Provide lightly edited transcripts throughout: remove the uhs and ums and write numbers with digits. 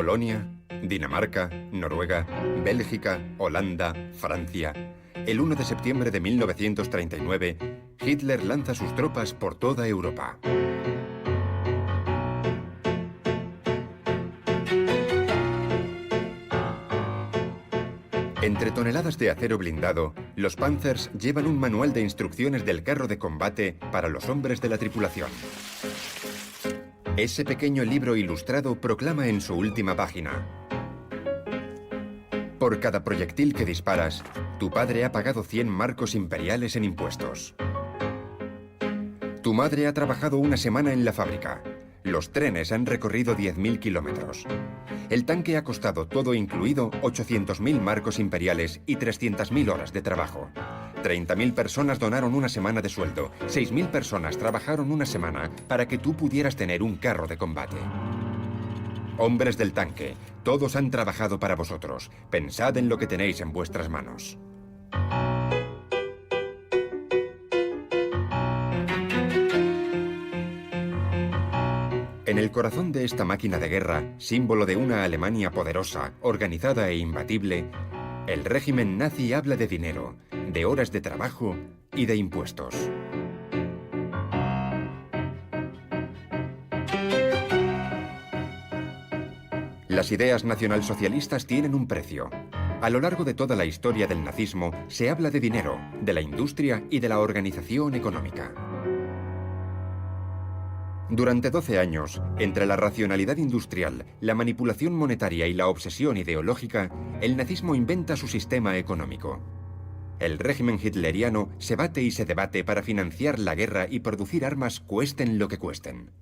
Polonia, Dinamarca, Noruega, Bélgica, Holanda, Francia. El 1 de septiembre de 1939, Hitler lanza sus tropas por toda Europa. Entre toneladas de acero blindado, los Panzers llevan un manual de instrucciones del carro de combate para los hombres de la tripulación. Ese pequeño libro ilustrado proclama en su última página: por cada proyectil que disparas, tu padre ha pagado 100 marcos imperiales en impuestos. Tu madre ha trabajado una semana en la fábrica. Los trenes han recorrido 10.000 kilómetros. El tanque ha costado, todo incluido, 800.000 marcos imperiales y 300.000 horas de trabajo. 30.000 personas donaron una semana de sueldo. 6.000 personas trabajaron una semana para que tú pudieras tener un carro de combate. Hombres del tanque, todos han trabajado para vosotros. Pensad en lo que tenéis en vuestras manos. En el corazón de esta máquina de guerra, símbolo de una Alemania poderosa, organizada e imbatible, el régimen nazi habla de dinero, de horas de trabajo y de impuestos. Las ideas nacionalsocialistas tienen un precio. A lo largo de toda la historia del nazismo se habla de dinero, de la industria y de la organización económica. Durante 12 años, entre la racionalidad industrial, la manipulación monetaria y la obsesión ideológica, el nazismo inventa su sistema económico. El régimen hitleriano se bate y se debate para financiar la guerra y producir armas cuesten lo que cuesten.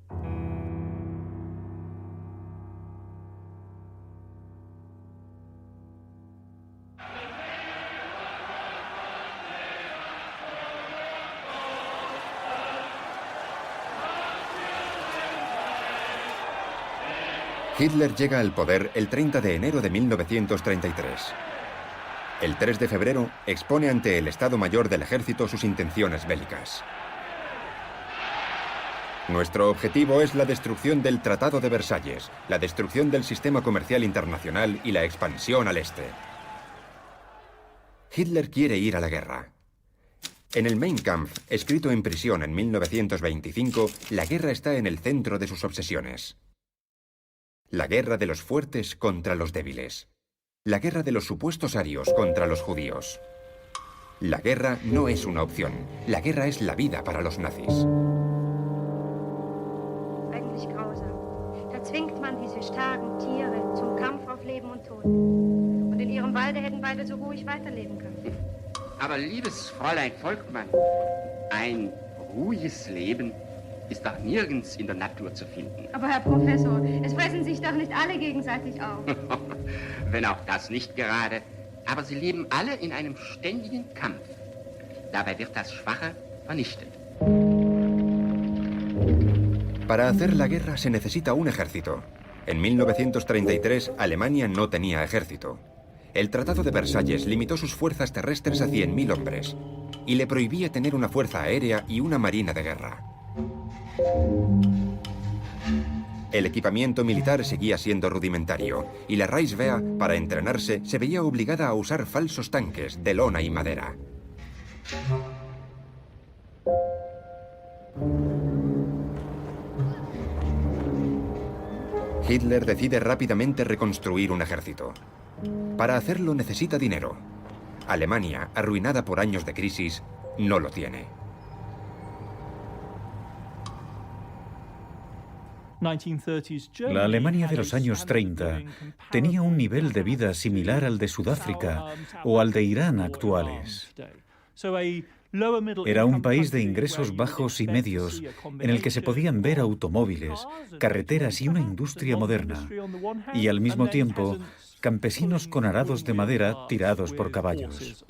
Hitler llega al poder el 30 de enero de 1933. El 3 de febrero expone ante el Estado Mayor del Ejército sus intenciones bélicas. Nuestro objetivo es la destrucción del Tratado de Versalles, la destrucción del sistema comercial internacional y la expansión al este. Hitler quiere ir a la guerra. En el Mein Kampf, escrito en prisión en 1925, la guerra está en el centro de sus obsesiones. La guerra de los fuertes contra los débiles. La guerra de los supuestos arios contra los judíos. La guerra no es una opción. La guerra es la vida para los nazis. Eigentlich grausam. Da zwingt man diese starken Tiere zum Kampf auf Leben und Tod. Und in ihrem Walde hätten beide so ruhig weiterleben können. Aber liebes Fräulein Volkmann, ein ruhiges Leben ist doch nirgends in der Natur zu finden. Aber Herr Professor, es fressen sich doch nicht alle gegenseitig auf. Wenn auch das nicht gerade. Aber sie leben alle in einem ständigen Kampf. Dabei wird das Schwache vernichtet. Para hacer la guerra se necesita un ejército. En 1933, Alemania no tenía ejército. El Tratado de Versalles limitó sus fuerzas terrestres a 100.000 hombres y le prohibía tener una fuerza aérea y una marina de guerra. El equipamiento militar seguía siendo rudimentario y la Reichswehr, para entrenarse, se veía obligada a usar falsos tanques de lona y madera. Hitler decide rápidamente reconstruir un ejército. Para hacerlo necesita dinero. Alemania, arruinada por años de crisis, no lo tiene. La Alemania de los años 30 tenía un nivel de vida similar al de Sudáfrica o al de Irán actuales. Era un país de ingresos bajos y medios, en el que se podían ver automóviles, carreteras y una industria moderna, y al mismo tiempo campesinos con arados de madera tirados por caballos.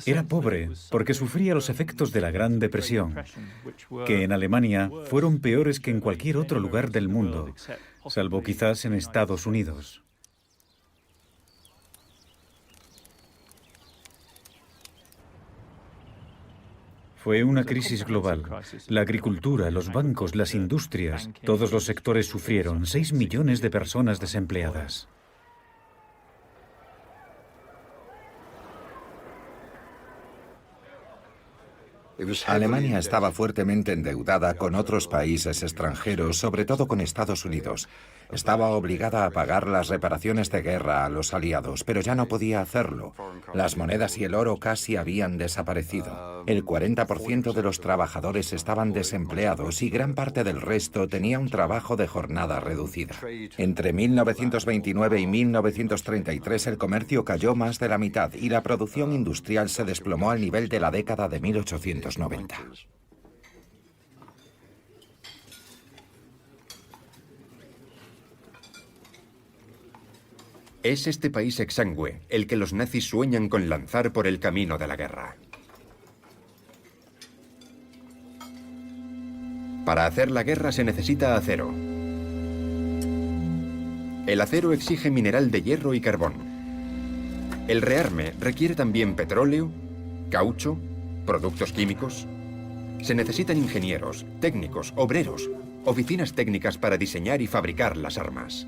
Era pobre porque sufría los efectos de la Gran Depresión, que en Alemania fueron peores que en cualquier otro lugar del mundo, salvo quizás en Estados Unidos. Fue una crisis global. La agricultura, los bancos, las industrias, todos los sectores sufrieron. 6 millones de personas desempleadas. Alemania estaba fuertemente endeudada con otros países extranjeros, sobre todo con Estados Unidos. Estaba obligada a pagar las reparaciones de guerra a los aliados, pero ya no podía hacerlo. Las monedas y el oro casi habían desaparecido. El 40% de los trabajadores estaban desempleados y gran parte del resto tenía un trabajo de jornada reducida. Entre 1929 y 1933 el comercio cayó más de la mitad y la producción industrial se desplomó al nivel de la década de 1890. Es este país exangüe el que los nazis sueñan con lanzar por el camino de la guerra. Para hacer la guerra se necesita acero. El acero exige mineral de hierro y carbón. El rearme requiere también petróleo, caucho, productos químicos. Se necesitan ingenieros, técnicos, obreros, oficinas técnicas para diseñar y fabricar las armas.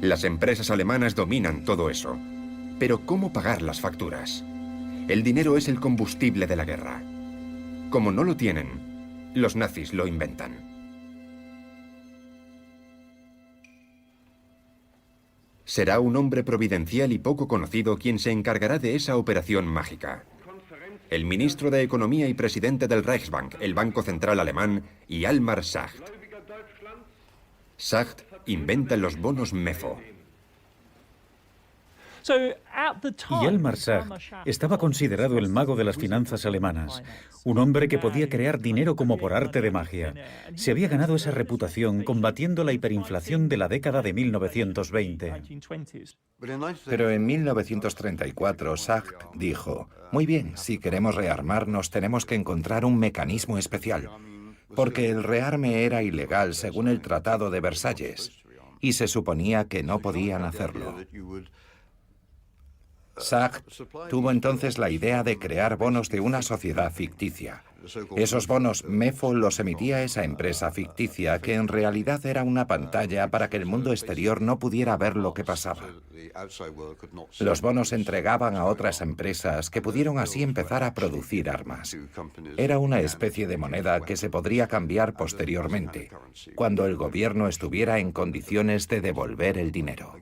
Las empresas alemanas dominan todo eso. Pero ¿cómo pagar las facturas? El dinero es el combustible de la guerra. Como no lo tienen, los nazis lo inventan. Será un hombre providencial y poco conocido quien se encargará de esa operación mágica. El ministro de Economía y presidente del Reichsbank, el Banco Central Alemán, Hjalmar Schacht. Schacht inventa los bonos MEFO. Hjalmar Schacht estaba considerado el mago de las finanzas alemanas, un hombre que podía crear dinero como por arte de magia. Se había ganado esa reputación combatiendo la hiperinflación de la década de 1920. Pero en 1934 Schacht dijo: muy bien, si queremos rearmarnos tenemos que encontrar un mecanismo especial, porque el rearme era ilegal según el Tratado de Versalles, y se suponía que no podían hacerlo. Schacht tuvo entonces la idea de crear bonos de una sociedad ficticia. Esos bonos MEFO los emitía esa empresa ficticia, que en realidad era una pantalla para que el mundo exterior no pudiera ver lo que pasaba. Los bonos se entregaban a otras empresas que pudieron así empezar a producir armas. Era una especie de moneda que se podría cambiar posteriormente, cuando el gobierno estuviera en condiciones de devolver el dinero.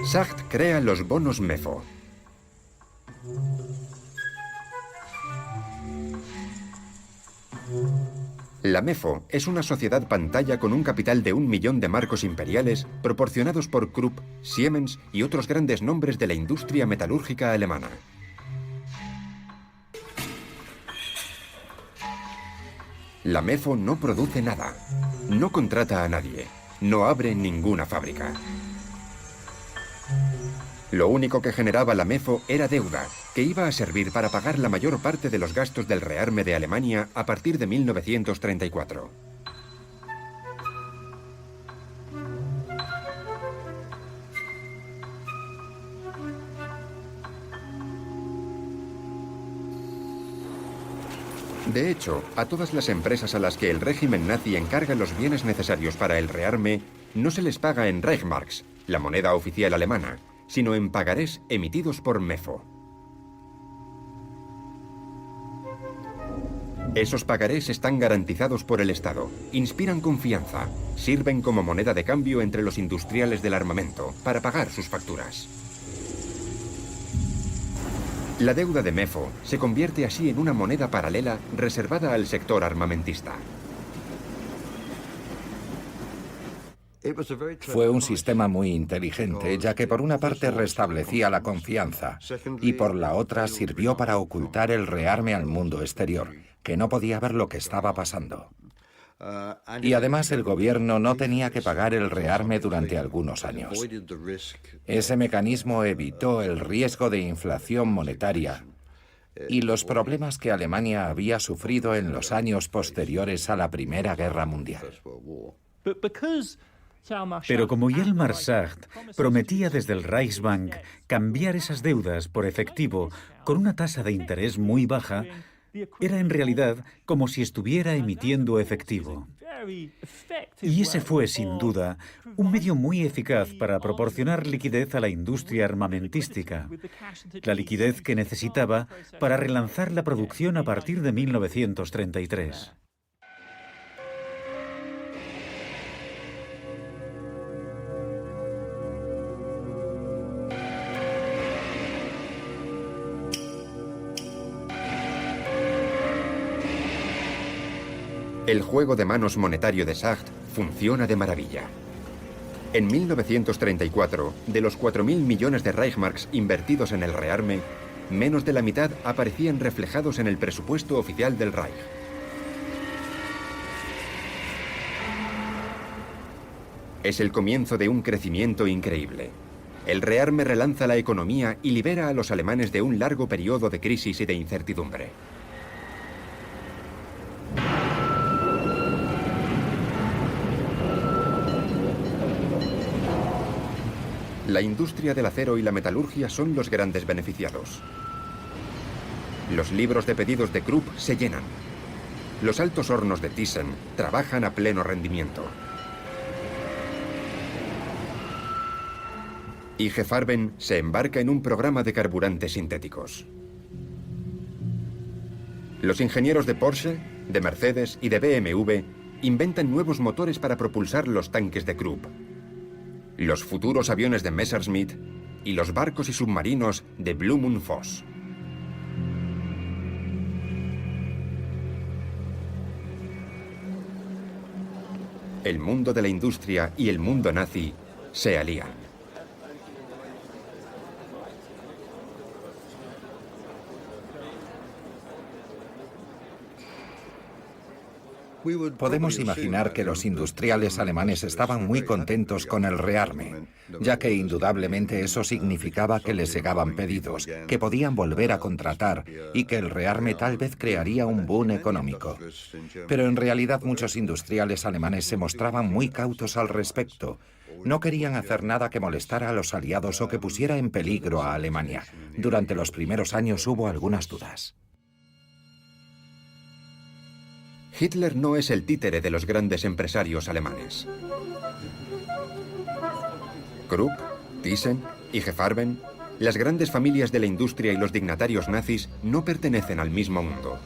Schacht crea los bonos MEFO. La MEFO es una sociedad pantalla con un capital de 1 millón de marcos imperiales proporcionados por Krupp, Siemens y otros grandes nombres de la industria metalúrgica alemana. La MEFO no produce nada, no contrata a nadie, no abre ninguna fábrica. Lo único que generaba la MEFO era deuda, que iba a servir para pagar la mayor parte de los gastos del rearme de Alemania a partir de 1934. De hecho, a todas las empresas a las que el régimen nazi encarga los bienes necesarios para el rearme, no se les paga en Reichsmarks, la moneda oficial alemana, sino en pagarés emitidos por MEFO. Esos pagarés están garantizados por el Estado, inspiran confianza, sirven como moneda de cambio entre los industriales del armamento para pagar sus facturas. La deuda de MEFO se convierte así en una moneda paralela reservada al sector armamentista. Fue un sistema muy inteligente, ya que por una parte restablecía la confianza y por la otra sirvió para ocultar el rearme al mundo exterior, que no podía ver lo que estaba pasando. Y además el gobierno no tenía que pagar el rearme durante algunos años. Ese mecanismo evitó el riesgo de inflación monetaria y los problemas que Alemania había sufrido en los años posteriores a la Primera Guerra Mundial. Pero como Hjalmar Schacht prometía desde el Reichsbank cambiar esas deudas por efectivo con una tasa de interés muy baja, era en realidad como si estuviera emitiendo efectivo. Y ese fue, sin duda, un medio muy eficaz para proporcionar liquidez a la industria armamentística, la liquidez que necesitaba para relanzar la producción a partir de 1933. El juego de manos monetario de Schacht funciona de maravilla. En 1934, de los 4.000 millones de Reichsmarks invertidos en el rearme, menos de la mitad aparecían reflejados en el presupuesto oficial del Reich. Es el comienzo de un crecimiento increíble. El rearme relanza la economía y libera a los alemanes de un largo periodo de crisis y de incertidumbre. La industria del acero y la metalurgia son los grandes beneficiados. Los libros de pedidos de Krupp se llenan. Los altos hornos de Thyssen trabajan a pleno rendimiento. IG Farben se embarca en un programa de carburantes sintéticos. Los ingenieros de Porsche, de Mercedes y de BMW inventan nuevos motores para propulsar los tanques de Krupp. Los futuros aviones de Messerschmitt y los barcos y submarinos de Blum und Voss. El mundo de la industria y el mundo nazi se alían. Podemos imaginar que los industriales alemanes estaban muy contentos con el rearme, ya que indudablemente eso significaba que les llegaban pedidos, que podían volver a contratar y que el rearme tal vez crearía un boom económico. Pero en realidad muchos industriales alemanes se mostraban muy cautos al respecto. No querían hacer nada que molestara a los aliados o que pusiera en peligro a Alemania. Durante los primeros años hubo algunas dudas. Hitler no es el títere de los grandes empresarios alemanes. Krupp, Thyssen, IG Farben, las grandes familias de la industria y los dignatarios nazis no pertenecen al mismo mundo.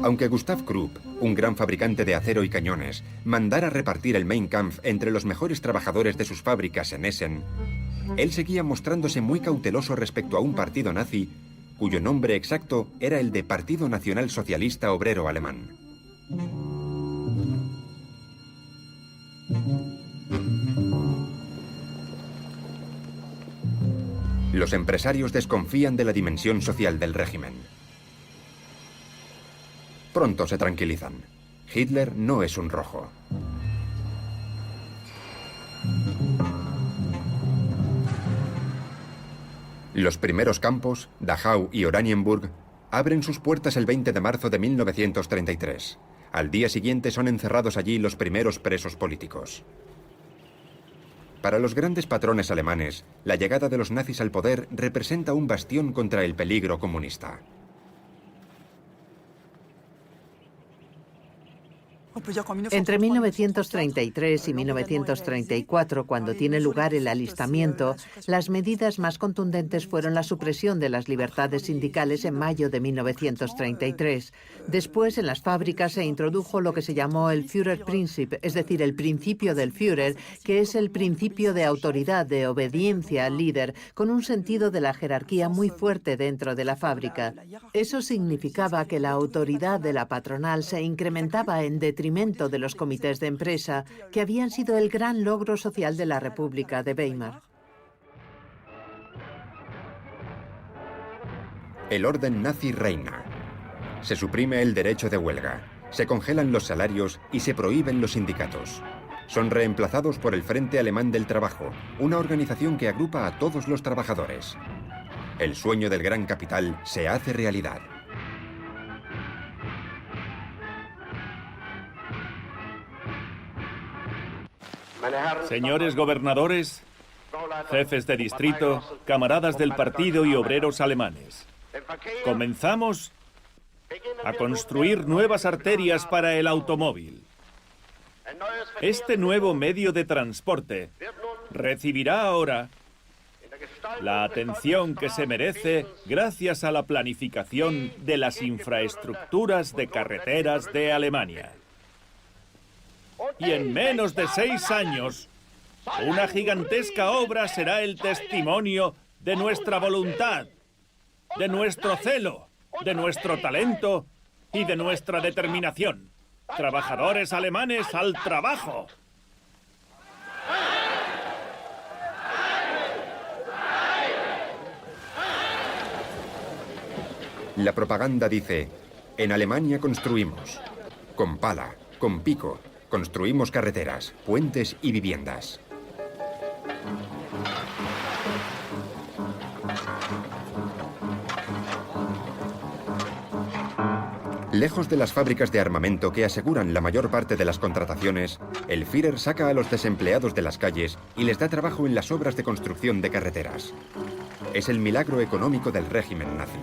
Aunque Gustav Krupp, un gran fabricante de acero y cañones, mandara repartir el Mein Kampf entre los mejores trabajadores de sus fábricas en Essen, él seguía mostrándose muy cauteloso respecto a un partido nazi cuyo nombre exacto era el de Partido Nacional Socialista Obrero Alemán. Los empresarios desconfían de la dimensión social del régimen. Pronto se tranquilizan. Hitler no es un rojo. Los primeros campos, Dachau y Oranienburg, abren sus puertas el 20 de marzo de 1933. Al día siguiente son encerrados allí los primeros presos políticos. Para los grandes patrones alemanes, la llegada de los nazis al poder representa un bastión contra el peligro comunista. Entre 1933 y 1934, cuando tiene lugar el alistamiento, las medidas más contundentes fueron la supresión de las libertades sindicales en mayo de 1933. Después, en las fábricas se introdujo lo que se llamó el Führerprinzip, es decir, el principio del Führer, que es el principio de autoridad, de obediencia al líder, con un sentido de la jerarquía muy fuerte dentro de la fábrica. Eso significaba que la autoridad de la patronal se incrementaba en detrimento de los comités de empresa, que habían sido el gran logro social de la República de Weimar. El orden nazi reina. Se suprime el derecho de huelga, se congelan los salarios y se prohíben los sindicatos. Son reemplazados por el Frente Alemán del Trabajo, una organización que agrupa a todos los trabajadores. El sueño del gran capital se hace realidad. Señores gobernadores, jefes de distrito, camaradas del partido y obreros alemanes, comenzamos a construir nuevas arterias para el automóvil. Este nuevo medio de transporte recibirá ahora la atención que se merece gracias a la planificación de las infraestructuras de carreteras de Alemania. Y en menos de 6 años, una gigantesca obra será el testimonio de nuestra voluntad, de nuestro celo, de nuestro talento y de nuestra determinación. Trabajadores alemanes al trabajo. La propaganda dice, en Alemania construimos, con pala, con pico, construimos carreteras, puentes y viviendas. Lejos de las fábricas de armamento que aseguran la mayor parte de las contrataciones, el Führer saca a los desempleados de las calles y les da trabajo en las obras de construcción de carreteras. Es el milagro económico del régimen nazi.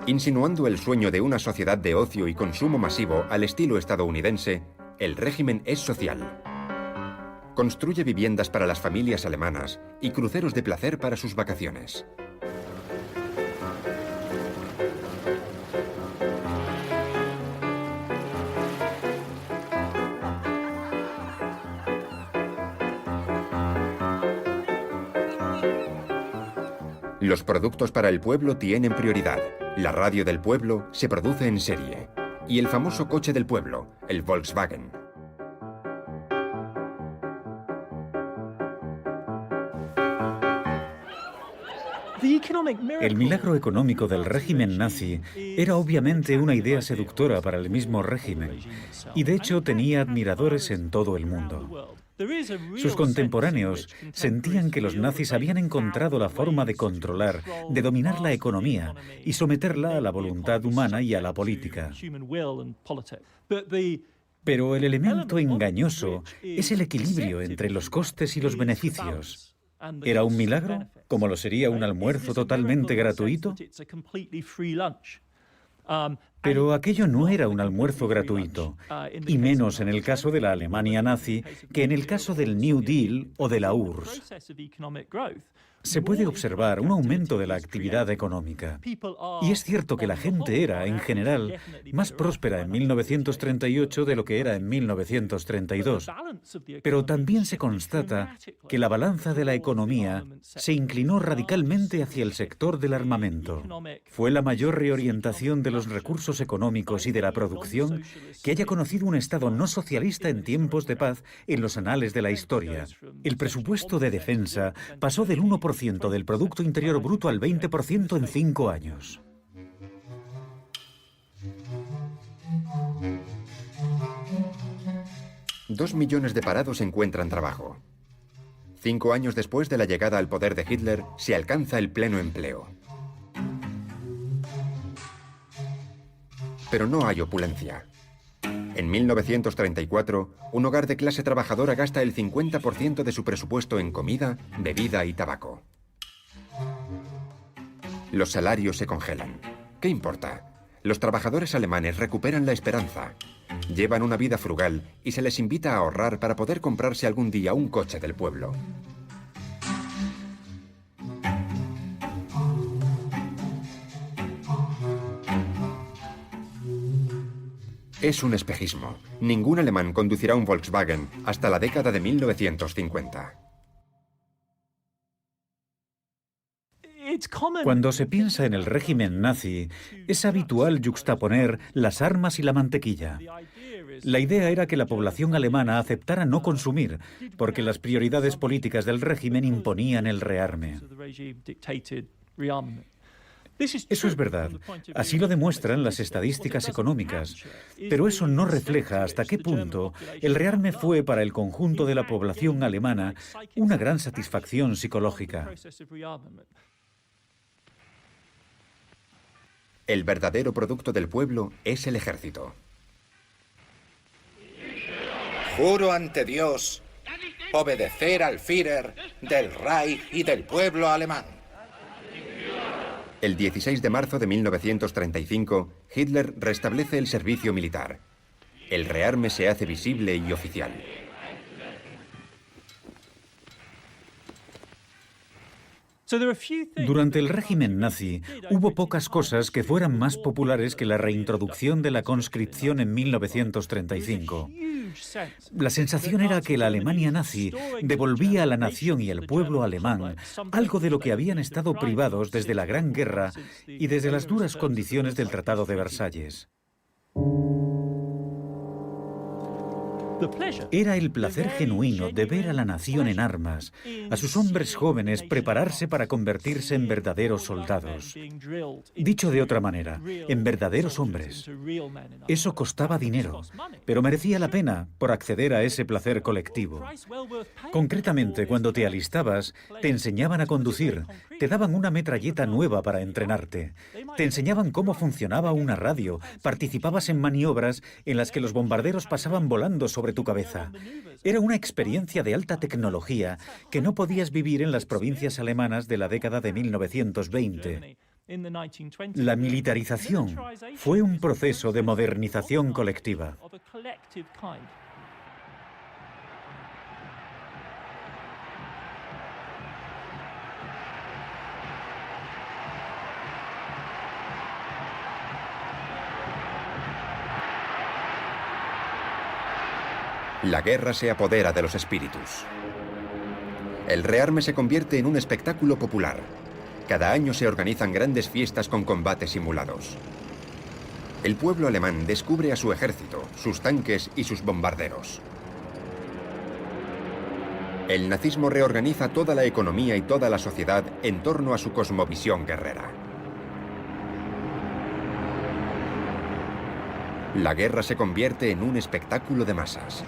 Insinuando el sueño de una sociedad de ocio y consumo masivo al estilo estadounidense, el régimen es social. Construye viviendas para las familias alemanas y cruceros de placer para sus vacaciones. Los productos para el pueblo tienen prioridad. La radio del pueblo se produce en serie. Y el famoso coche del pueblo, el Volkswagen. El milagro económico del régimen nazi era obviamente una idea seductora para el mismo régimen, y de hecho tenía admiradores en todo el mundo. Sus contemporáneos sentían que los nazis habían encontrado la forma de controlar, de dominar la economía y someterla a la voluntad humana y a la política. Pero el elemento engañoso es el equilibrio entre los costes y los beneficios. ¿Era un milagro, como lo sería un almuerzo totalmente gratuito? Pero aquello no era un almuerzo gratuito, y menos en el caso de la Alemania nazi que en el caso del New Deal o de la URSS. Se puede observar un aumento de la actividad económica. Y es cierto que la gente era, en general, más próspera en 1938 de lo que era en 1932. Pero también se constata que la balanza de la economía se inclinó radicalmente hacia el sector del armamento. Fue la mayor reorientación de los recursos económicos y de la producción que haya conocido un Estado no socialista en tiempos de paz en los anales de la historia. El presupuesto de defensa pasó del 1% del Producto Interior Bruto al 20% en 5 años. Dos millones de parados encuentran trabajo. 5 años después de la llegada al poder de Hitler, se alcanza el pleno empleo. Pero no hay opulencia. En 1934, un hogar de clase trabajadora gasta el 50% de su presupuesto en comida, bebida y tabaco. Los salarios se congelan. ¿Qué importa? Los trabajadores alemanes recuperan la esperanza. Llevan una vida frugal y se les invita a ahorrar para poder comprarse algún día un coche del pueblo. Es un espejismo. Ningún alemán conducirá un Volkswagen hasta la década de 1950. Cuando se piensa en el régimen nazi, es habitual yuxtaponer las armas y la mantequilla. La idea era que la población alemana aceptara no consumir, porque las prioridades políticas del régimen imponían el rearme. Eso es verdad. Así lo demuestran las estadísticas económicas. Pero eso no refleja hasta qué punto el rearme fue para el conjunto de la población alemana una gran satisfacción psicológica. El verdadero producto del pueblo es el ejército. Juro ante Dios obedecer al Führer del Reich y del pueblo alemán. El 16 de marzo de 1935, Hitler restablece el servicio militar. El rearme se hace visible y oficial. Durante el régimen nazi, hubo pocas cosas que fueran más populares que la reintroducción de la conscripción en 1935. La sensación era que la Alemania nazi devolvía a la nación y al pueblo alemán algo de lo que habían estado privados desde la Gran Guerra y desde las duras condiciones del Tratado de Versalles. Era el placer genuino de ver a la nación en armas, a sus hombres jóvenes prepararse para convertirse en verdaderos soldados. Dicho de otra manera, en verdaderos hombres. Eso costaba dinero, pero merecía la pena por acceder a ese placer colectivo. Concretamente, cuando te alistabas, te enseñaban a conducir, te daban una metralleta nueva para entrenarte, te enseñaban cómo funcionaba una radio, participabas en maniobras en las que los bombarderos pasaban volando sobre tu cabeza. Era una experiencia de alta tecnología que no podías vivir en las provincias alemanas de la década de 1920. La militarización fue un proceso de modernización colectiva. La guerra se apodera de los espíritus. El rearme se convierte en un espectáculo popular. Cada año se organizan grandes fiestas con combates simulados. El pueblo alemán descubre a su ejército, sus tanques y sus bombarderos. El nazismo reorganiza toda la economía y toda la sociedad en torno a su cosmovisión guerrera. La guerra se convierte en un espectáculo de masas.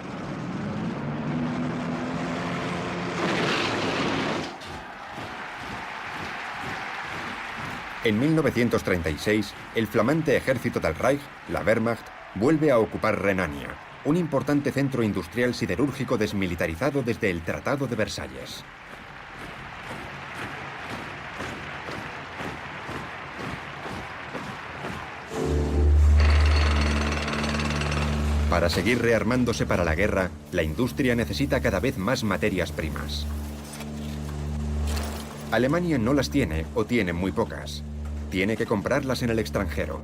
En 1936, el flamante ejército del Reich, la Wehrmacht, vuelve a ocupar Renania, un importante centro industrial siderúrgico desmilitarizado desde el Tratado de Versalles. Para seguir rearmándose para la guerra, la industria necesita cada vez más materias primas. Alemania no las tiene o tiene muy pocas. Tiene que comprarlas en el extranjero.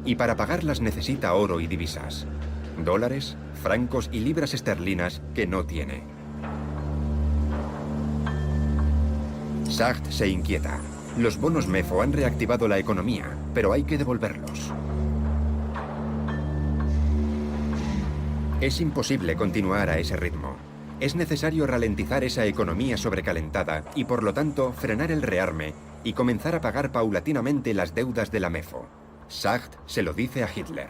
Y para pagarlas necesita oro y divisas. Dólares, francos y libras esterlinas que no tiene. Sacht se inquieta. Los bonos MEFO han reactivado la economía, pero hay que devolverlos. Es imposible continuar a ese ritmo. Es necesario ralentizar esa economía sobrecalentada y, por lo tanto, frenar el rearme y comenzar a pagar paulatinamente las deudas de la MEFO. Sacht se lo dice a Hitler.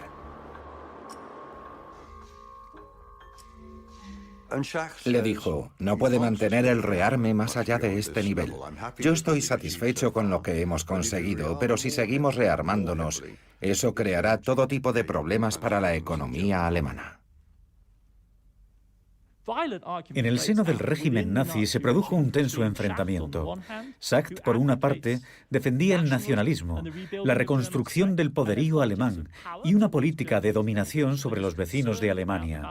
Le dijo, no puede mantener el rearme más allá de este nivel. Yo estoy satisfecho con lo que hemos conseguido, pero si seguimos rearmándonos, eso creará todo tipo de problemas para la economía alemana. En el seno del régimen nazi se produjo un tenso enfrentamiento. Sacht, por una parte, defendía el nacionalismo, la reconstrucción del poderío alemán y una política de dominación sobre los vecinos de Alemania.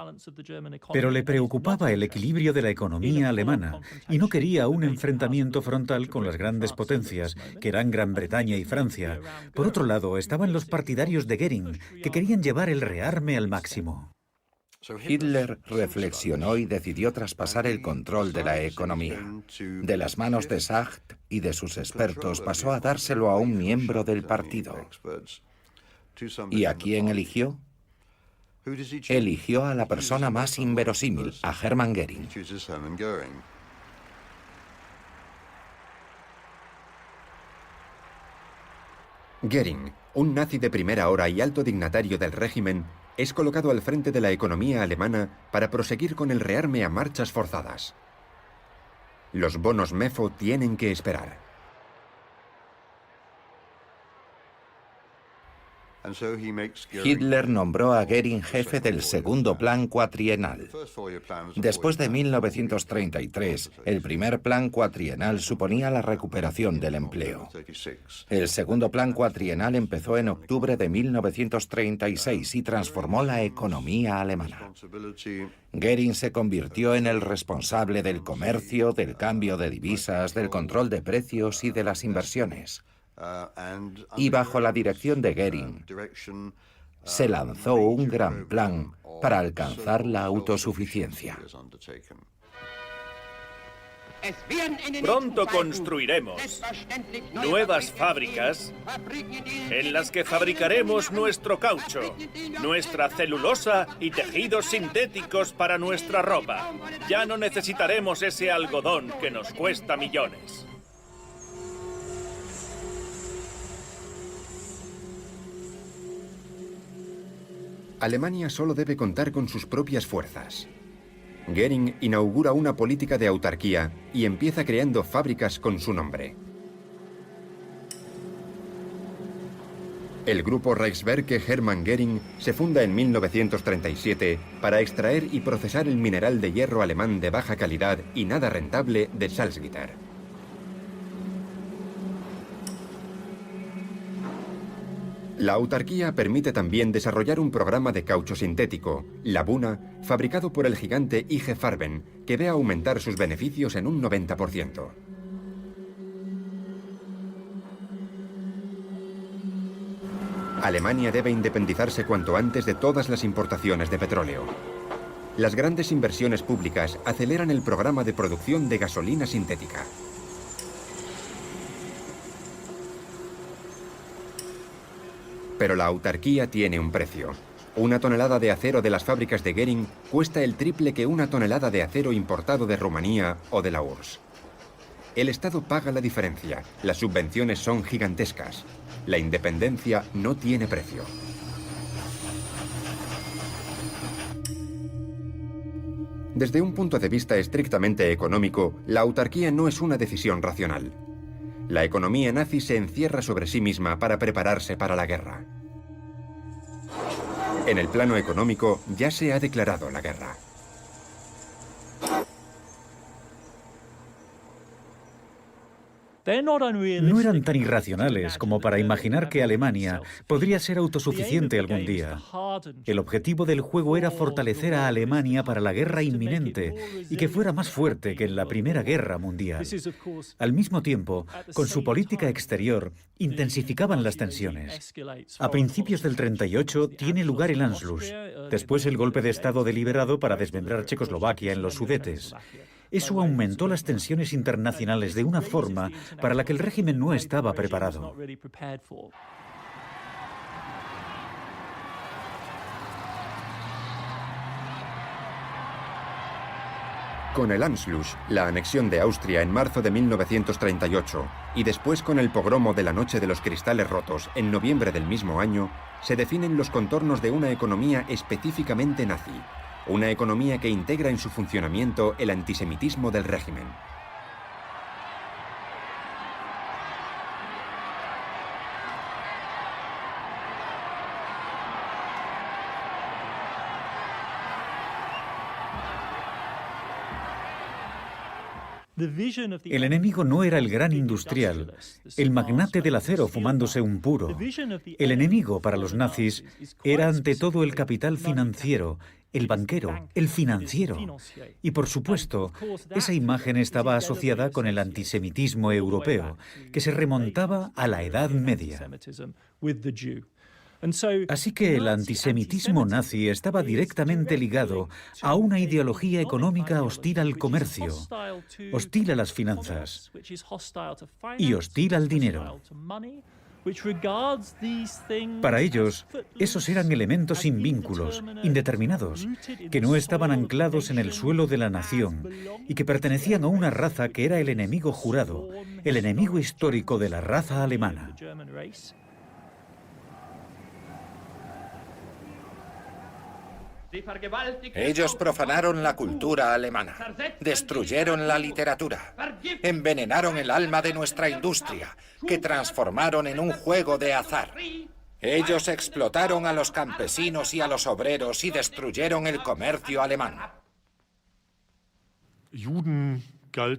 Pero le preocupaba el equilibrio de la economía alemana y no quería un enfrentamiento frontal con las grandes potencias, que eran Gran Bretaña y Francia. Por otro lado, estaban los partidarios de Göring, que querían llevar el rearme al máximo. Hitler reflexionó y decidió traspasar el control de la economía. De las manos de Sacht y de sus expertos pasó a dárselo a un miembro del partido. ¿Y a quién eligió? Eligió a la persona más inverosímil, a Hermann Göring. Göring, un nazi de primera hora y alto dignatario del régimen, es colocado al frente de la economía alemana para proseguir con el rearme a marchas forzadas. Los bonos MEFO tienen que esperar. Hitler nombró a Göring jefe del segundo plan cuatrienal. Después de 1933, el primer plan cuatrienal suponía la recuperación del empleo. El segundo plan cuatrienal empezó en octubre de 1936 y transformó la economía alemana. Göring se convirtió en el responsable del comercio, del cambio de divisas, del control de precios y de las inversiones. Y bajo la dirección de Göring, se lanzó un gran plan para alcanzar la autosuficiencia. Pronto construiremos nuevas fábricas en las que fabricaremos nuestro caucho, nuestra celulosa y tejidos sintéticos para nuestra ropa. Ya no necesitaremos ese algodón que nos cuesta millones. Alemania solo debe contar con sus propias fuerzas. Göring inaugura una política de autarquía y empieza creando fábricas con su nombre. El grupo Reichswerke Hermann Göring se funda en 1937 para extraer y procesar el mineral de hierro alemán de baja calidad y nada rentable de Salzgitter. La autarquía permite también desarrollar un programa de caucho sintético, la Buna, fabricado por el gigante IG Farben, que ve aumentar sus beneficios en un 90%. Alemania debe independizarse cuanto antes de todas las importaciones de petróleo. Las grandes inversiones públicas aceleran el programa de producción de gasolina sintética. Pero la autarquía tiene un precio. Una tonelada de acero de las fábricas de Göring cuesta el triple que una tonelada de acero importado de Rumanía o de la URSS. El Estado paga la diferencia, las subvenciones son gigantescas. La independencia no tiene precio. Desde un punto de vista estrictamente económico, la autarquía no es una decisión racional. La economía nazi se encierra sobre sí misma para prepararse para la guerra. En el plano económico ya se ha declarado la guerra. No eran tan irracionales como para imaginar que Alemania podría ser autosuficiente algún día. El objetivo del juego era fortalecer a Alemania para la guerra inminente y que fuera más fuerte que en la Primera Guerra Mundial. Al mismo tiempo, con su política exterior, intensificaban las tensiones. A principios del 38 tiene lugar el Anschluss, después el golpe de Estado deliberado para desmembrar Checoslovaquia en los Sudetes. Eso aumentó las tensiones internacionales de una forma para la que el régimen no estaba preparado. Con el Anschluss, la anexión de Austria en marzo de 1938, y después con el pogromo de la Noche de los Cristales Rotos en noviembre del mismo año, se definen los contornos de una economía específicamente nazi. Una economía que integra en su funcionamiento el antisemitismo del régimen. El enemigo no era el gran industrial, el magnate del acero fumándose un puro. El enemigo para los nazis era ante todo el capital financiero, el banquero, el financiero. Y por supuesto, esa imagen estaba asociada con el antisemitismo europeo, que se remontaba a la Edad Media. Así que el antisemitismo nazi estaba directamente ligado a una ideología económica hostil al comercio, hostil a las finanzas y hostil al dinero. Para ellos, esos eran elementos sin vínculos, indeterminados, que no estaban anclados en el suelo de la nación y que pertenecían a una raza que era el enemigo jurado, el enemigo histórico de la raza alemana. Ellos profanaron la cultura alemana, destruyeron la literatura, envenenaron el alma de nuestra industria, que transformaron en un juego de azar. Ellos explotaron a los campesinos y a los obreros y destruyeron el comercio alemán.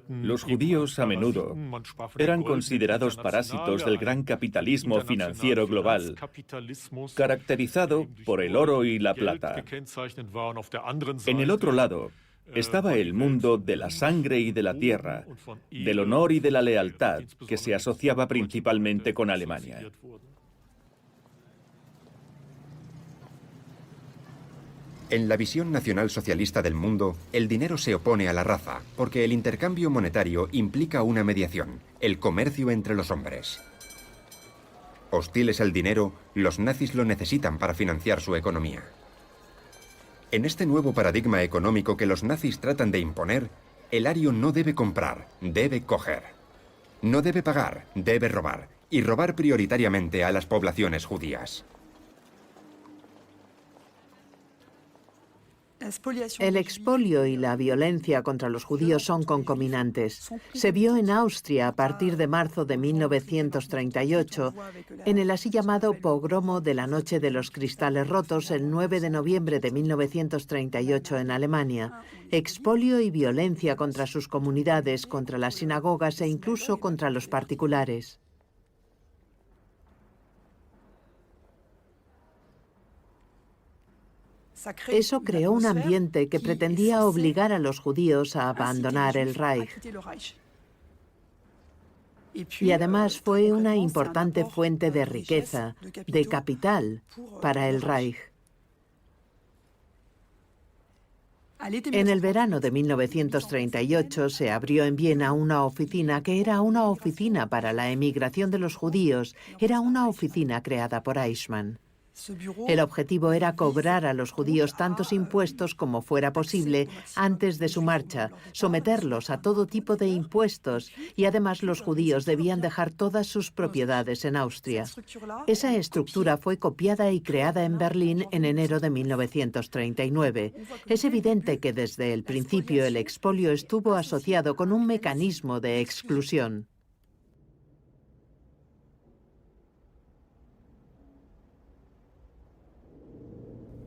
Los judíos a menudo eran considerados parásitos del gran capitalismo financiero global, caracterizado por el oro y la plata. En el otro lado estaba el mundo de la sangre y de la tierra, del honor y de la lealtad, que se asociaba principalmente con Alemania. En la visión nacionalsocialista del mundo, el dinero se opone a la raza, porque el intercambio monetario implica una mediación, el comercio entre los hombres. Hostiles al dinero, los nazis lo necesitan para financiar su economía. En este nuevo paradigma económico que los nazis tratan de imponer, el ario no debe comprar, debe coger. No debe pagar, debe robar, y robar prioritariamente a las poblaciones judías. El expolio y la violencia contra los judíos son concomitantes. Se vio en Austria a partir de marzo de 1938, en el así llamado pogromo de la Noche de los Cristales Rotos, el 9 de noviembre de 1938 en Alemania. Expolio y violencia contra sus comunidades, contra las sinagogas e incluso contra los particulares. Eso creó un ambiente que pretendía obligar a los judíos a abandonar el Reich. Y además fue una importante fuente de riqueza, de capital, para el Reich. En el verano de 1938 se abrió en Viena una oficina que era una oficina para la emigración de los judíos, era una oficina creada por Eichmann. El objetivo era cobrar a los judíos tantos impuestos como fuera posible antes de su marcha, someterlos a todo tipo de impuestos y además los judíos debían dejar todas sus propiedades en Austria. Esa estructura fue copiada y creada en Berlín en enero de 1939. Es evidente que desde el principio el expolio estuvo asociado con un mecanismo de exclusión.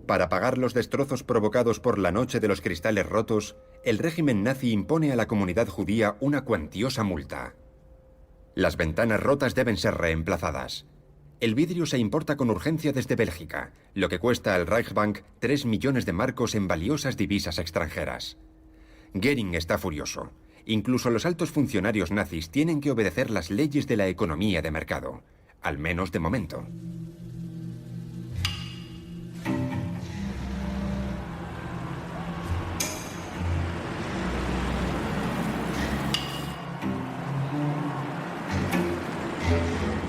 Para pagar los destrozos provocados por la Noche de los Cristales Rotos, el régimen nazi impone a la comunidad judía una cuantiosa multa. Las ventanas rotas deben ser reemplazadas. El vidrio se importa con urgencia desde Bélgica, lo que cuesta al Reichsbank 3 millones de marcos en valiosas divisas extranjeras. Göring está furioso. Incluso los altos funcionarios nazis tienen que obedecer las leyes de la economía de mercado, al menos de momento.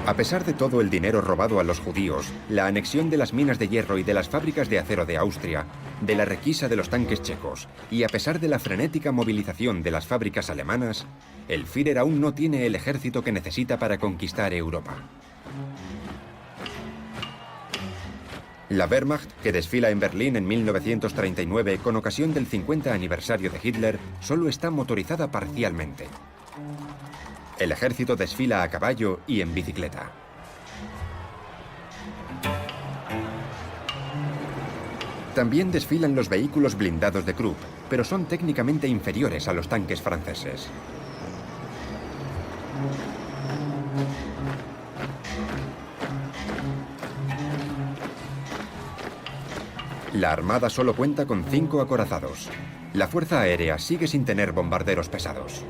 A pesar de todo el dinero robado a los judíos, la anexión de las minas de hierro y de las fábricas de acero de Austria, de la requisa de los tanques checos, y a pesar de la frenética movilización de las fábricas alemanas, el Führer aún no tiene el ejército que necesita para conquistar Europa. La Wehrmacht, que desfila en Berlín en 1939 con ocasión del 50 aniversario de Hitler, solo está motorizada parcialmente. El ejército desfila a caballo y en bicicleta. También desfilan los vehículos blindados de Krupp, pero son técnicamente inferiores a los tanques franceses. La armada solo cuenta con 5 acorazados. La fuerza aérea sigue sin tener bombarderos pesados.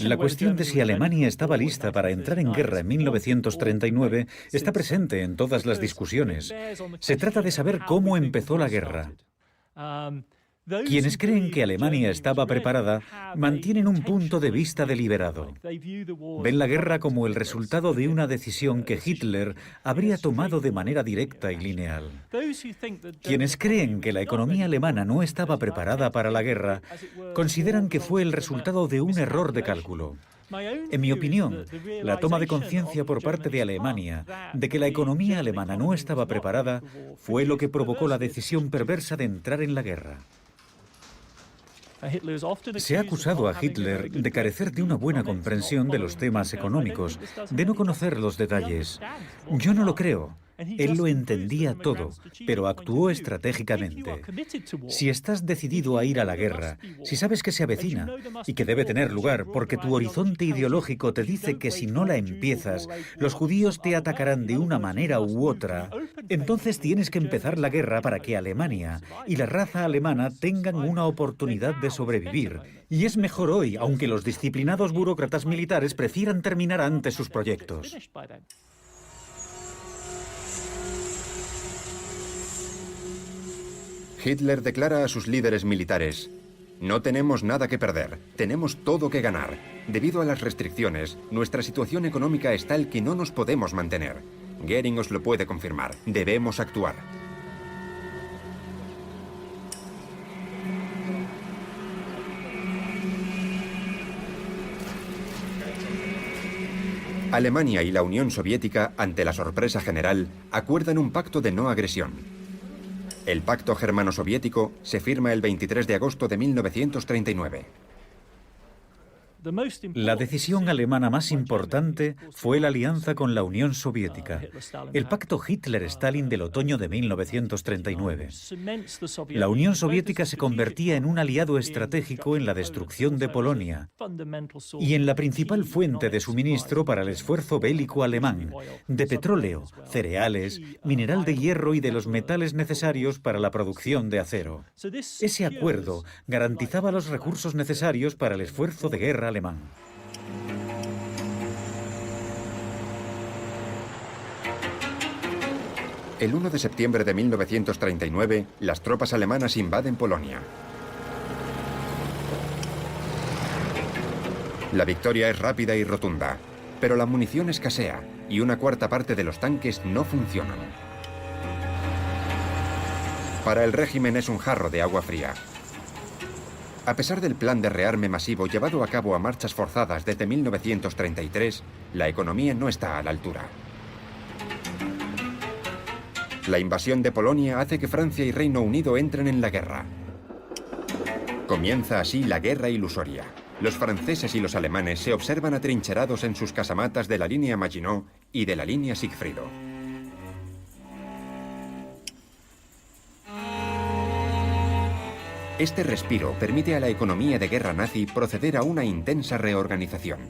La cuestión de si Alemania estaba lista para entrar en guerra en 1939 está presente en todas las discusiones. Se trata de saber cómo empezó la guerra. Quienes creen que Alemania estaba preparada mantienen un punto de vista deliberado. Ven la guerra como el resultado de una decisión que Hitler habría tomado de manera directa y lineal. Quienes creen que la economía alemana no estaba preparada para la guerra consideran que fue el resultado de un error de cálculo. En mi opinión, la toma de conciencia por parte de Alemania de que la economía alemana no estaba preparada fue lo que provocó la decisión perversa de entrar en la guerra. Se ha acusado a Hitler de carecer de una buena comprensión de los temas económicos, de no conocer los detalles. Yo no lo creo. Él lo entendía todo, pero actuó estratégicamente. Si estás decidido a ir a la guerra, si sabes que se avecina y que debe tener lugar porque tu horizonte ideológico te dice que si no la empiezas, los judíos te atacarán de una manera u otra, entonces tienes que empezar la guerra para que Alemania y la raza alemana tengan una oportunidad de sobrevivir. Y es mejor hoy, aunque los disciplinados burócratas militares prefieran terminar antes sus proyectos. Hitler declara a sus líderes militares: no tenemos nada que perder, tenemos todo que ganar. Debido a las restricciones, nuestra situación económica es tal que no nos podemos mantener. Göring os lo puede confirmar, debemos actuar. Alemania y la Unión Soviética, ante la sorpresa general, acuerdan un pacto de no agresión. El pacto germano-soviético se firma el 23 de agosto de 1939. La decisión alemana más importante fue la alianza con la Unión Soviética, el pacto Hitler-Stalin del otoño de 1939. La Unión Soviética se convertía en un aliado estratégico en la destrucción de Polonia y en la principal fuente de suministro para el esfuerzo bélico alemán, de petróleo, cereales, mineral de hierro y de los metales necesarios para la producción de acero. Ese acuerdo garantizaba los recursos necesarios para el esfuerzo de guerra alemán. El 1 de septiembre de 1939, las tropas alemanas invaden Polonia. La victoria es rápida y rotunda, pero la munición escasea y una cuarta parte de los tanques no funcionan. Para el régimen es un jarro de agua fría. A pesar del plan de rearme masivo llevado a cabo a marchas forzadas desde 1933, la economía no está a la altura. La invasión de Polonia hace que Francia y Reino Unido entren en la guerra. Comienza así la guerra ilusoria. Los franceses y los alemanes se observan atrincherados en sus casamatas de la línea Maginot y de la línea Sigfrido. Este respiro permite a la economía de guerra nazi proceder a una intensa reorganización.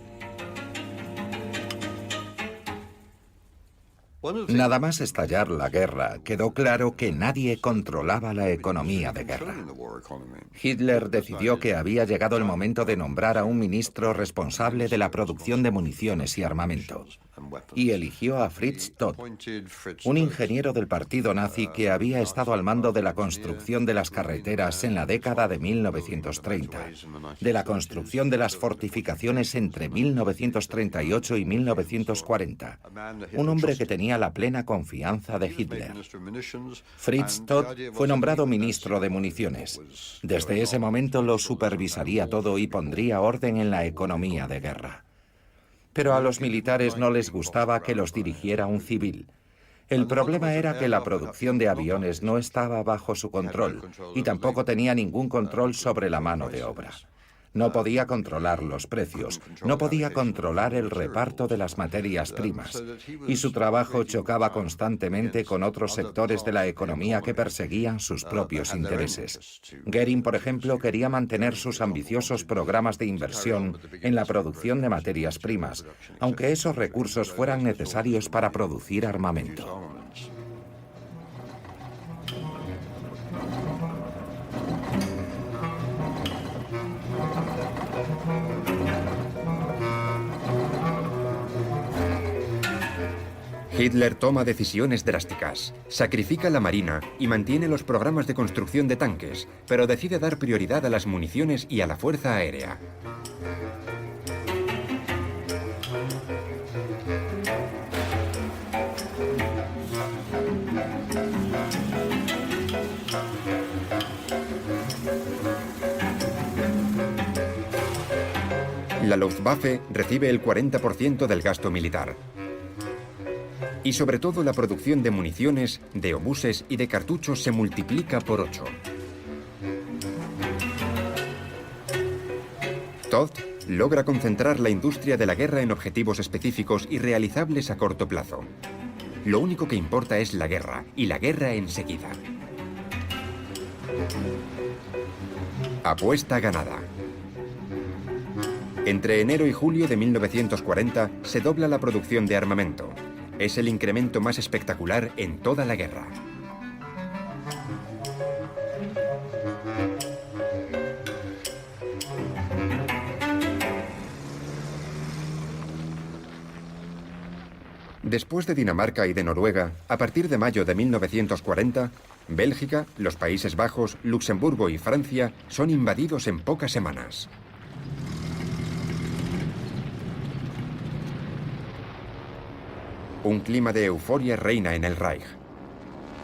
Nada más estallar la guerra, quedó claro que nadie controlaba la economía de guerra. Hitler decidió que había llegado el momento de nombrar a un ministro responsable de la producción de municiones y armamento. Y eligió a Fritz Todt, un ingeniero del partido nazi que había estado al mando de la construcción de las carreteras en la década de 1930, de la construcción de las fortificaciones entre 1938 y 1940. Un hombre que tenía la plena confianza de Hitler. Fritz Todt fue nombrado ministro de municiones. Desde ese momento lo supervisaría todo y pondría orden en la economía de guerra. Pero a los militares no les gustaba que los dirigiera un civil. El problema era que la producción de aviones no estaba bajo su control y tampoco tenía ningún control sobre la mano de obra. No podía controlar los precios, no podía controlar el reparto de las materias primas, y su trabajo chocaba constantemente con otros sectores de la economía que perseguían sus propios intereses. Göring, por ejemplo, quería mantener sus ambiciosos programas de inversión en la producción de materias primas, aunque esos recursos fueran necesarios para producir armamento. Hitler toma decisiones drásticas, sacrifica la marina y mantiene los programas de construcción de tanques, pero decide dar prioridad a las municiones y a la fuerza aérea. La Luftwaffe recibe el 40% del gasto militar. Y sobre todo la producción de municiones, de obuses y de cartuchos se multiplica por 8. Todt logra concentrar la industria de la guerra en objetivos específicos y realizables a corto plazo. Lo único que importa es la guerra, y la guerra enseguida. Apuesta ganada. Entre enero y julio de 1940 se dobla la producción de armamento. Es el incremento más espectacular en toda la guerra. Después de Dinamarca y de Noruega, a partir de mayo de 1940, Bélgica, los Países Bajos, Luxemburgo y Francia son invadidos en pocas semanas. Un clima de euforia reina en el Reich.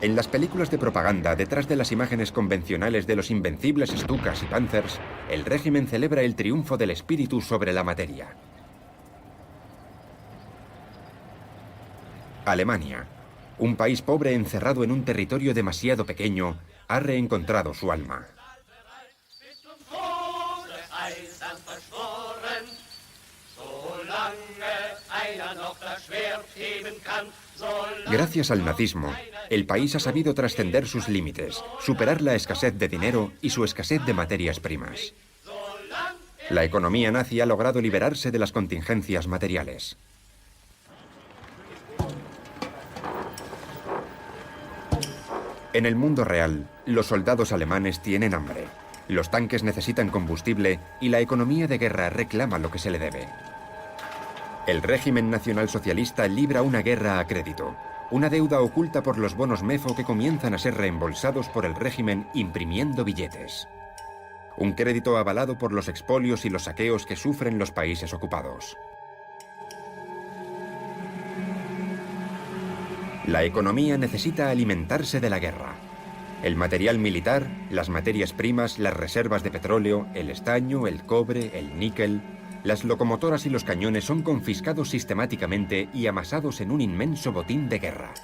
En las películas de propaganda, detrás de las imágenes convencionales de los invencibles Stukas y Panzers, el régimen celebra el triunfo del espíritu sobre la materia. Alemania, un país pobre encerrado en un territorio demasiado pequeño, ha reencontrado su alma. Gracias al nazismo, el país ha sabido trascender sus límites, superar la escasez de dinero y su escasez de materias primas. La economía nazi ha logrado liberarse de las contingencias materiales. En el mundo real, los soldados alemanes tienen hambre, los tanques necesitan combustible y la economía de guerra reclama lo que se le debe. El régimen nacionalsocialista libra una guerra a crédito, una deuda oculta por los bonos MEFO que comienzan a ser reembolsados por el régimen imprimiendo billetes. Un crédito avalado por los expolios y los saqueos que sufren los países ocupados. La economía necesita alimentarse de la guerra. El material militar, las materias primas, las reservas de petróleo, el estaño, el cobre, el níquel, las locomotoras y los cañones son confiscados sistemáticamente y amasados en un inmenso botín de guerra.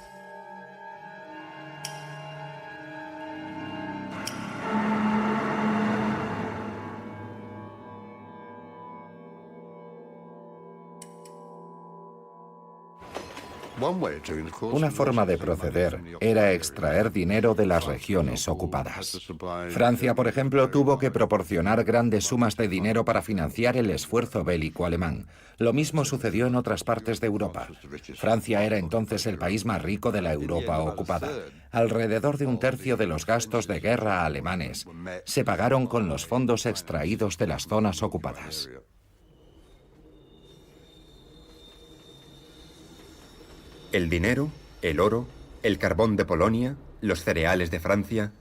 Una forma de proceder era extraer dinero de las regiones ocupadas. Francia, por ejemplo, tuvo que proporcionar grandes sumas de dinero para financiar el esfuerzo bélico alemán. Lo mismo sucedió en otras partes de Europa. Francia era entonces el país más rico de la Europa ocupada. Alrededor de un tercio de los gastos de guerra alemanes se pagaron con los fondos extraídos de las zonas ocupadas. El dinero, el oro, el carbón de Polonia, los cereales de Francia.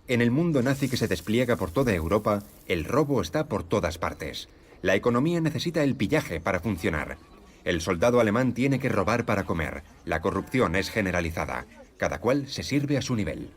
En el mundo nazi que se despliega por toda Europa, el robo está por todas partes. La economía necesita el pillaje para funcionar. El soldado alemán tiene que robar para comer. La corrupción es generalizada. Cada cual se sirve a su nivel.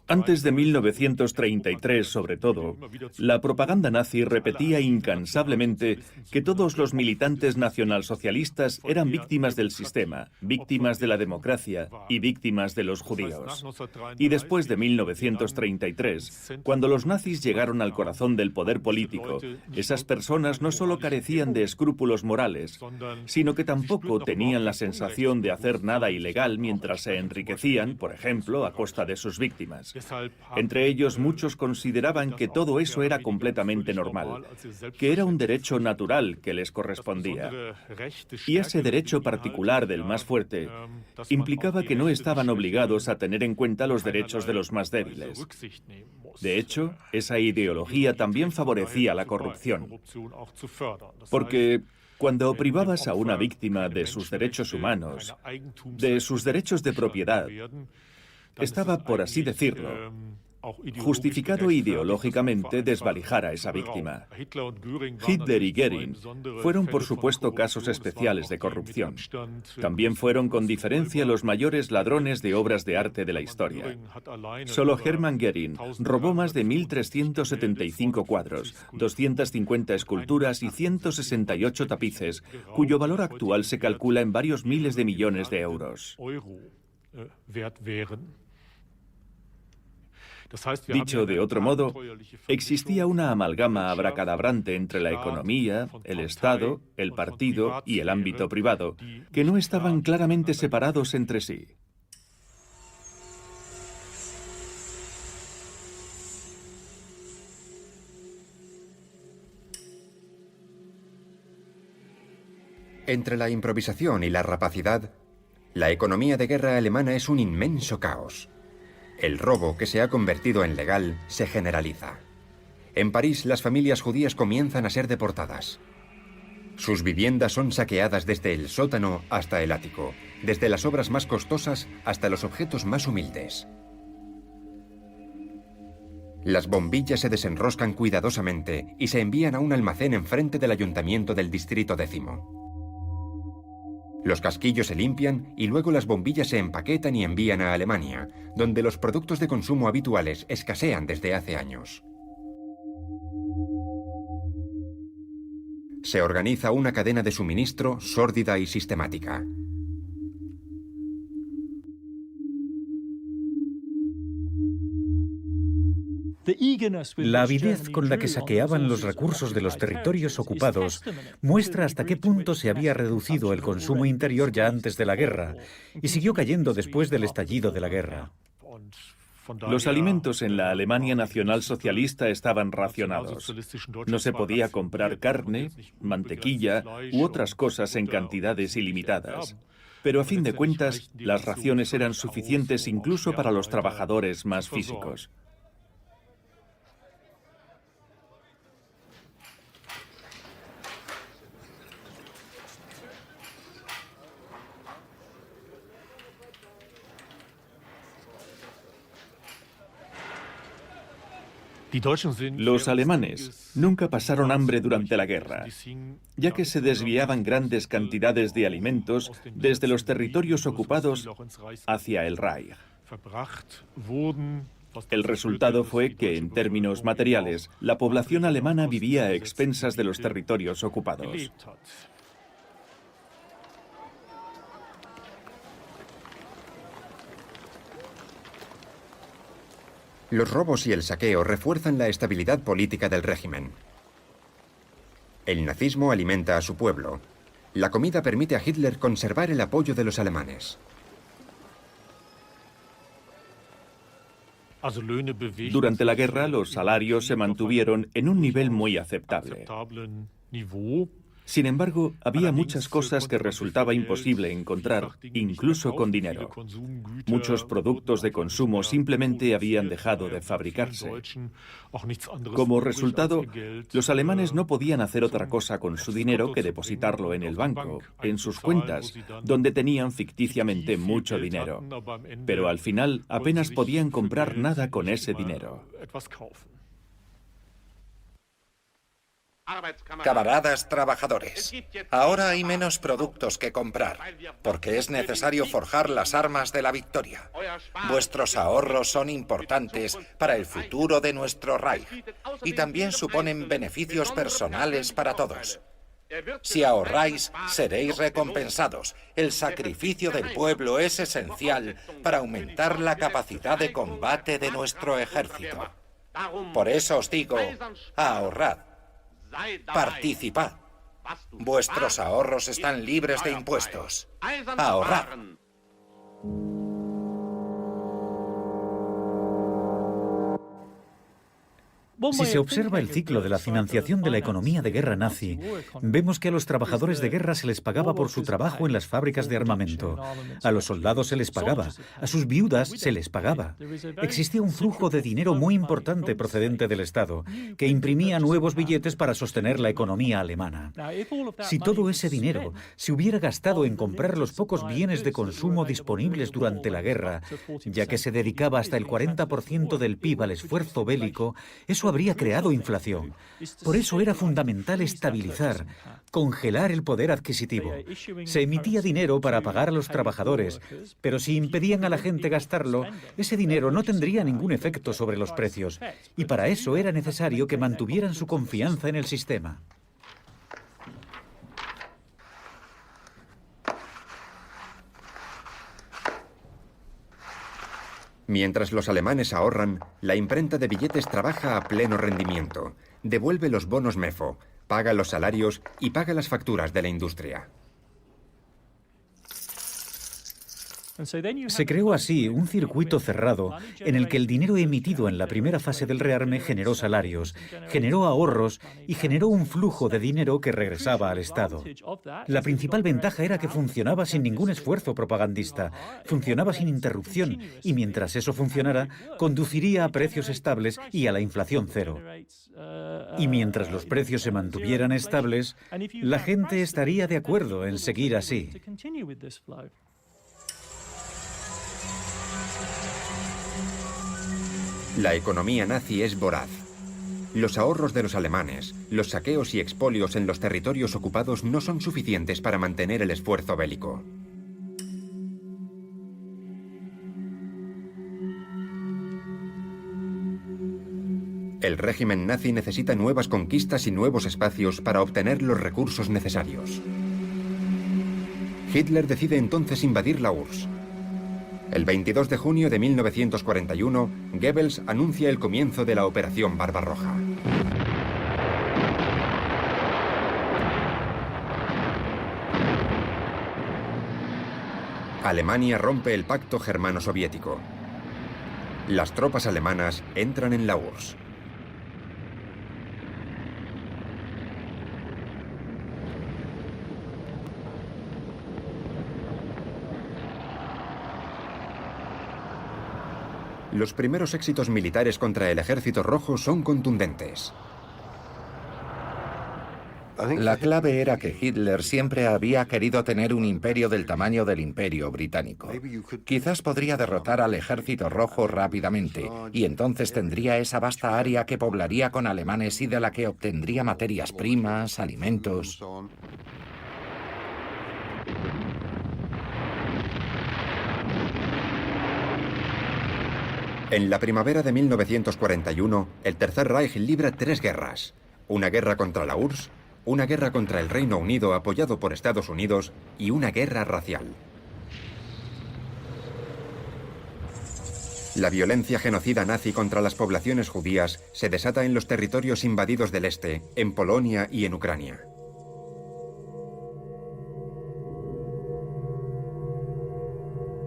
Antes de 1933, sobre todo, la propaganda nazi repetía incansablemente que todos los militantes nacionalsocialistas eran víctimas del sistema, víctimas de la democracia y víctimas de los judíos. Y después de 1933, cuando los nazis llegaron al corazón del poder político, esas personas no solo carecían de escrúpulos morales, sino que tampoco tenían la sensación de hacer nada ilegal mientras se enriquecían, por ejemplo, a costa de sus víctimas. Entre ellos, muchos consideraban que todo eso era completamente normal, que era un derecho natural que les correspondía. Y ese derecho particular del más fuerte implicaba que no estaban obligados a tener en cuenta los derechos de los más débiles. De hecho, esa ideología también favorecía la corrupción. Porque cuando privabas a una víctima de sus derechos humanos, de sus derechos de propiedad, estaba, por así decirlo, justificado ideológicamente, desvalijar a esa víctima. Hitler y Göring fueron, por supuesto, casos especiales de corrupción. También fueron, con diferencia, los mayores ladrones de obras de arte de la historia. Solo Hermann Göring robó más de 1.375 cuadros, 250 esculturas y 168 tapices, cuyo valor actual se calcula en varios miles de millones de euros. Dicho de otro modo, existía una amalgama abracadabrante entre la economía, el Estado, el partido y el ámbito privado, que no estaban claramente separados entre sí. Entre la improvisación y la rapacidad, la economía de guerra alemana es un inmenso caos. El robo, que se ha convertido en legal, se generaliza. En París, las familias judías comienzan a ser deportadas. Sus viviendas son saqueadas desde el sótano hasta el ático, desde las obras más costosas hasta los objetos más humildes. Las bombillas se desenroscan cuidadosamente y se envían a un almacén enfrente del ayuntamiento del distrito 10º. Los casquillos se limpian y luego las bombillas se empaquetan y envían a Alemania, donde los productos de consumo habituales escasean desde hace años. Se organiza una cadena de suministro sórdida y sistemática. La avidez con la que saqueaban los recursos de los territorios ocupados muestra hasta qué punto se había reducido el consumo interior ya antes de la guerra y siguió cayendo después del estallido de la guerra. Los alimentos en la Alemania nacionalsocialista estaban racionados. No se podía comprar carne, mantequilla u otras cosas en cantidades ilimitadas. Pero a fin de cuentas, las raciones eran suficientes incluso para los trabajadores más físicos. Los alemanes nunca pasaron hambre durante la guerra, ya que se desviaban grandes cantidades de alimentos desde los territorios ocupados hacia el Reich. El resultado fue que, en términos materiales, la población alemana vivía a expensas de los territorios ocupados. Los robos y el saqueo refuerzan la estabilidad política del régimen. El nazismo alimenta a su pueblo. La comida permite a Hitler conservar el apoyo de los alemanes. Durante la guerra, los salarios se mantuvieron en un nivel muy aceptable. Sin embargo, había muchas cosas que resultaba imposible encontrar, incluso con dinero. Muchos productos de consumo simplemente habían dejado de fabricarse. Como resultado, los alemanes no podían hacer otra cosa con su dinero que depositarlo en el banco, en sus cuentas, donde tenían ficticiamente mucho dinero. Pero al final apenas podían comprar nada con ese dinero. Camaradas trabajadores, ahora hay menos productos que comprar, porque es necesario forjar las armas de la victoria. Vuestros ahorros son importantes para el futuro de nuestro Reich y también suponen beneficios personales para todos. Si ahorráis, seréis recompensados. El sacrificio del pueblo es esencial para aumentar la capacidad de combate de nuestro ejército. Por eso os digo, ahorrad. Participad. Vuestros ahorros están libres de impuestos. Ahorrad. Si se observa el ciclo de la financiación de la economía de guerra nazi, vemos que a los trabajadores de guerra se les pagaba por su trabajo en las fábricas de armamento, a los soldados se les pagaba, a sus viudas se les pagaba. Existía un flujo de dinero muy importante procedente del Estado, que imprimía nuevos billetes para sostener la economía alemana. Si todo ese dinero se hubiera gastado en comprar los pocos bienes de consumo disponibles durante la guerra, ya que se dedicaba hasta el 40% del PIB al esfuerzo bélico, eso habría creado inflación. Por eso era fundamental estabilizar, congelar el poder adquisitivo. Se emitía dinero para pagar a los trabajadores, pero si impedían a la gente gastarlo, ese dinero no tendría ningún efecto sobre los precios, y para eso era necesario que mantuvieran su confianza en el sistema. Mientras los alemanes ahorran, la imprenta de billetes trabaja a pleno rendimiento, devuelve los bonos MEFO, paga los salarios y paga las facturas de la industria. Se creó así un circuito cerrado en el que el dinero emitido en la primera fase del rearme generó salarios, generó ahorros y generó un flujo de dinero que regresaba al Estado. La principal ventaja era que funcionaba sin ningún esfuerzo propagandista, funcionaba sin interrupción y mientras eso funcionara, conduciría a precios estables y a la inflación cero. Y mientras los precios se mantuvieran estables, la gente estaría de acuerdo en seguir así. La economía nazi es voraz. Los ahorros de los alemanes, los saqueos y expolios en los territorios ocupados no son suficientes para mantener el esfuerzo bélico. El régimen nazi necesita nuevas conquistas y nuevos espacios para obtener los recursos necesarios. Hitler decide entonces invadir la URSS. El 22 de junio de 1941, Goebbels anuncia el comienzo de la Operación Barbarroja. Alemania rompe el pacto germano-soviético. Las tropas alemanas entran en la URSS. Los primeros éxitos militares contra el Ejército Rojo son contundentes. La clave era que Hitler siempre había querido tener un imperio del tamaño del Imperio Británico. Quizás podría derrotar al Ejército Rojo rápidamente, y entonces tendría esa vasta área que poblaría con alemanes y de la que obtendría materias primas, alimentos. En la primavera de 1941, el Tercer Reich libra 3 guerras. Una guerra contra la URSS, una guerra contra el Reino Unido apoyado por Estados Unidos y una guerra racial. La violencia genocida nazi contra las poblaciones judías se desata en los territorios invadidos del este, en Polonia y en Ucrania.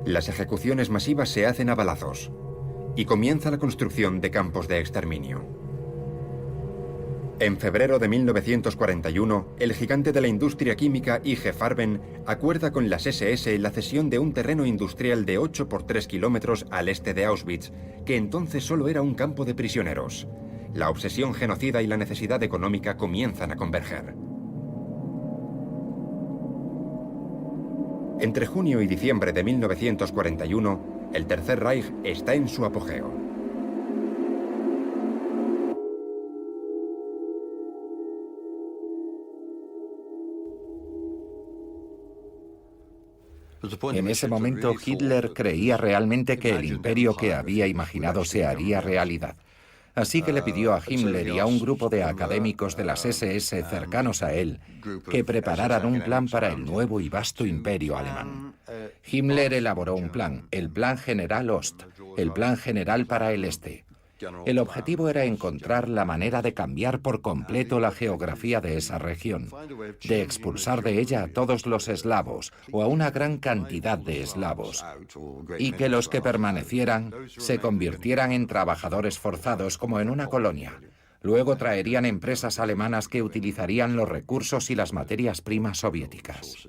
Las ejecuciones masivas se hacen a balazos y comienza la construcción de campos de exterminio. En febrero de 1941, el gigante de la industria química IG Farben acuerda con las SS la cesión de un terreno industrial de 8 por 3 kilómetros al este de Auschwitz, que entonces solo era un campo de prisioneros. La obsesión genocida y la necesidad económica comienzan a converger. Entre junio y diciembre de 1941, el Tercer Reich está en su apogeo. En ese momento, Hitler creía realmente que el imperio que había imaginado se haría realidad. Así que le pidió a Himmler y a un grupo de académicos de las SS cercanos a él que prepararan un plan para el nuevo y vasto imperio alemán. Himmler elaboró un plan, el Plan General Ost, el Plan General para el Este. El objetivo era encontrar la manera de cambiar por completo la geografía de esa región, de expulsar de ella a todos los eslavos o a una gran cantidad de eslavos, y que los que permanecieran se convirtieran en trabajadores forzados como en una colonia, Luego traerían empresas alemanas que utilizarían los recursos y las materias primas soviéticas.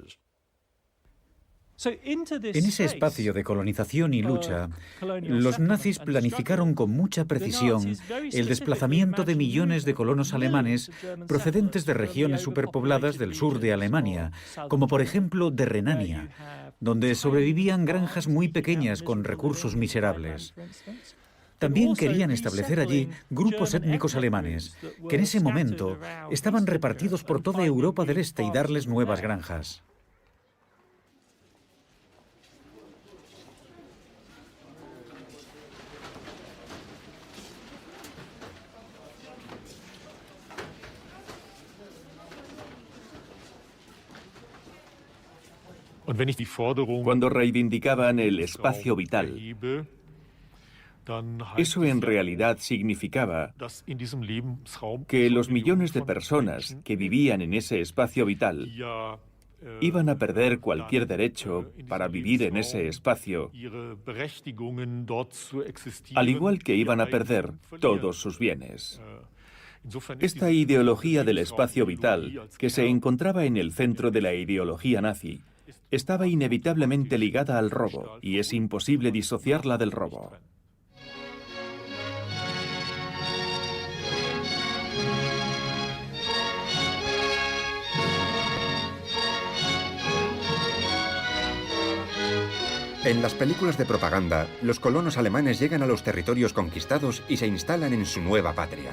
En ese espacio de colonización y lucha, los nazis planificaron con mucha precisión el desplazamiento de millones de colonos alemanes procedentes de regiones superpobladas del sur de Alemania, como por ejemplo de Renania, donde sobrevivían granjas muy pequeñas con recursos miserables. También querían establecer allí grupos étnicos alemanes, que en ese momento estaban repartidos por toda Europa del Este y darles nuevas granjas. Cuando reivindicaban el espacio vital, eso en realidad significaba que los millones de personas que vivían en ese espacio vital iban a perder cualquier derecho para vivir en ese espacio, al igual que iban a perder todos sus bienes. Esta ideología del espacio vital, que se encontraba en el centro de la ideología nazi, estaba inevitablemente ligada al robo, y es imposible disociarla del robo. En las películas de propaganda, los colonos alemanes llegan a los territorios conquistados y se instalan en su nueva patria.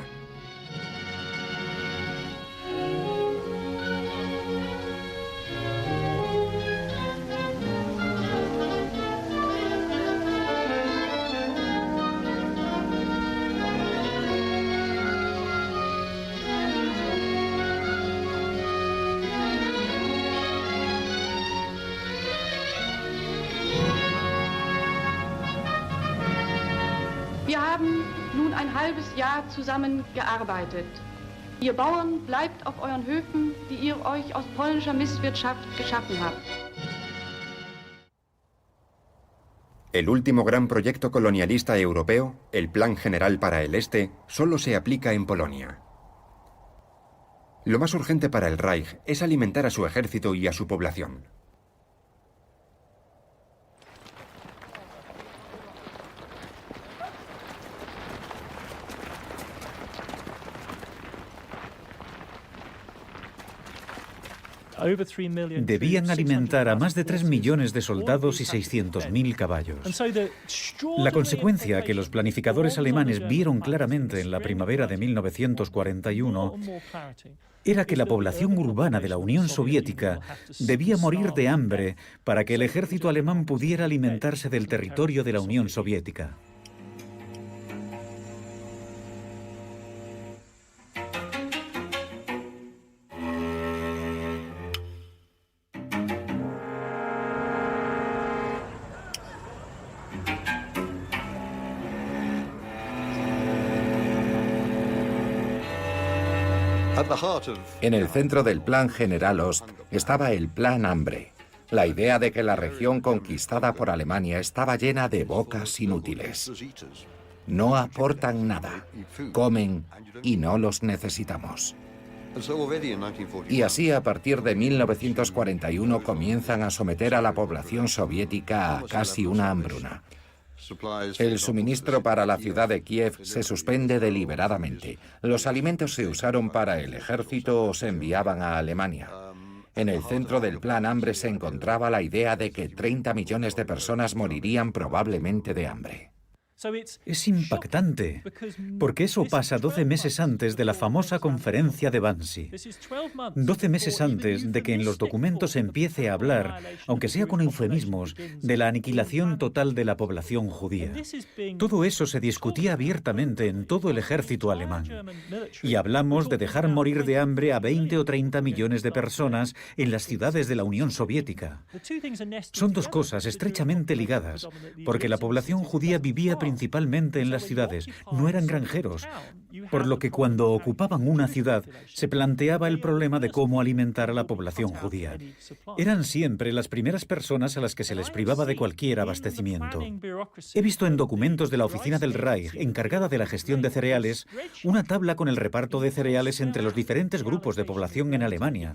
Wir haben nun ein halbes Jahr zusammen gearbeitet. Ihr Bauern bleibt auf euren Höfen, die ihr euch aus polnischer Misswirtschaft geschaffen habt. El último gran proyecto colonialista europeo, el Plan General para el Este, solo se aplica en Polonia. Lo más urgente para el Reich es alimentar a su ejército y a su población. Debían alimentar a más de 3 millones de soldados y 600.000 caballos. La consecuencia que los planificadores alemanes vieron claramente en la primavera de 1941 era que la población urbana de la Unión Soviética debía morir de hambre para que el ejército alemán pudiera alimentarse del territorio de la Unión Soviética. En el centro del Plan General Ost estaba el Plan Hambre, la idea de que la región conquistada por Alemania estaba llena de bocas inútiles. No aportan nada, comen y no los necesitamos. Y así a partir de 1941 comienzan a someter a la población soviética a casi una hambruna. El suministro para la ciudad de Kiev se suspende deliberadamente. Los alimentos se usaron para el ejército o se enviaban a Alemania. En el centro del Plan Hambre se encontraba la idea de que 30 millones de personas morirían probablemente de hambre. Es impactante, porque eso pasa 12 meses antes de la famosa conferencia de Wannsee. 12 meses antes de que en los documentos se empiece a hablar, aunque sea con eufemismos, de la aniquilación total de la población judía. Todo eso se discutía abiertamente en todo el ejército alemán. Y hablamos de dejar morir de hambre a 20 o 30 millones de personas en las ciudades de la Unión Soviética. Son dos cosas estrechamente ligadas, porque la población judía vivía principalmente en las ciudades, no eran granjeros, por lo que cuando ocupaban una ciudad se planteaba el problema de cómo alimentar a la población judía. Eran siempre las primeras personas a las que se les privaba de cualquier abastecimiento. He visto en documentos de la oficina del Reich, encargada de la gestión de cereales, una tabla con el reparto de cereales entre los diferentes grupos de población en Alemania.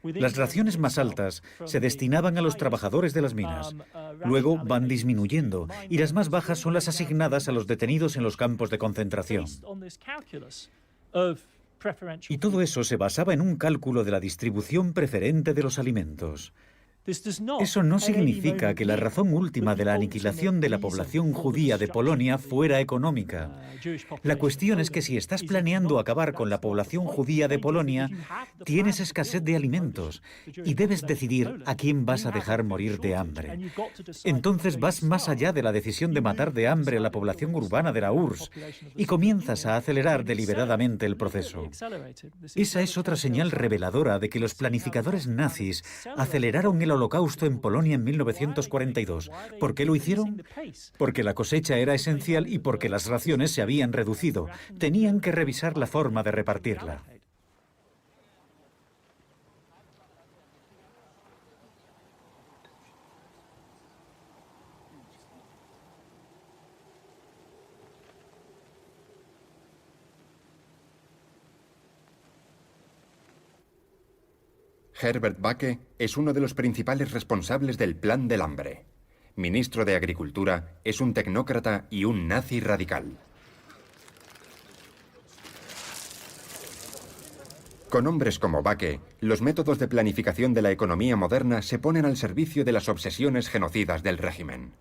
Las raciones más altas se destinaban a los trabajadores de las minas. Luego van disminuyendo y las más bajas son las asignadas a los detenidos en los campos de concentración. Y todo eso se basaba en un cálculo de la distribución preferente de los alimentos. Eso no significa que la razón última de la aniquilación de la población judía de Polonia fuera económica. La cuestión es que si estás planeando acabar con la población judía de Polonia, tienes escasez de alimentos y debes decidir a quién vas a dejar morir de hambre. Entonces vas más allá de la decisión de matar de hambre a la población urbana de la URSS y comienzas a acelerar deliberadamente el proceso. Esa es otra señal reveladora de que los planificadores nazis aceleraron el Holocausto en Polonia en 1942. ¿Por qué lo hicieron? Porque la cosecha era esencial y porque las raciones se habían reducido. Tenían que revisar la forma de repartirla. Herbert Backe es uno de los principales responsables del Plan del Hambre. Ministro de Agricultura, es un tecnócrata y un nazi radical. Con hombres como Backe, los métodos de planificación de la economía moderna se ponen al servicio de las obsesiones genocidas del régimen.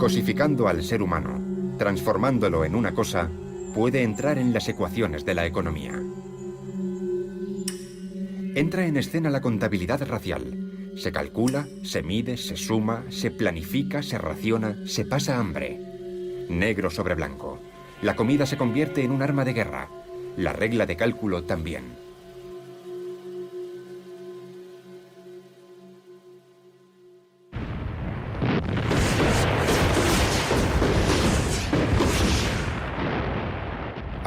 Cosificando al ser humano, transformándolo en una cosa, puede entrar en las ecuaciones de la economía. Entra en escena la contabilidad racial. Se calcula, se mide, se suma, se planifica, se raciona, se pasa hambre. Negro sobre blanco. La comida se convierte en un arma de guerra. La regla de cálculo también.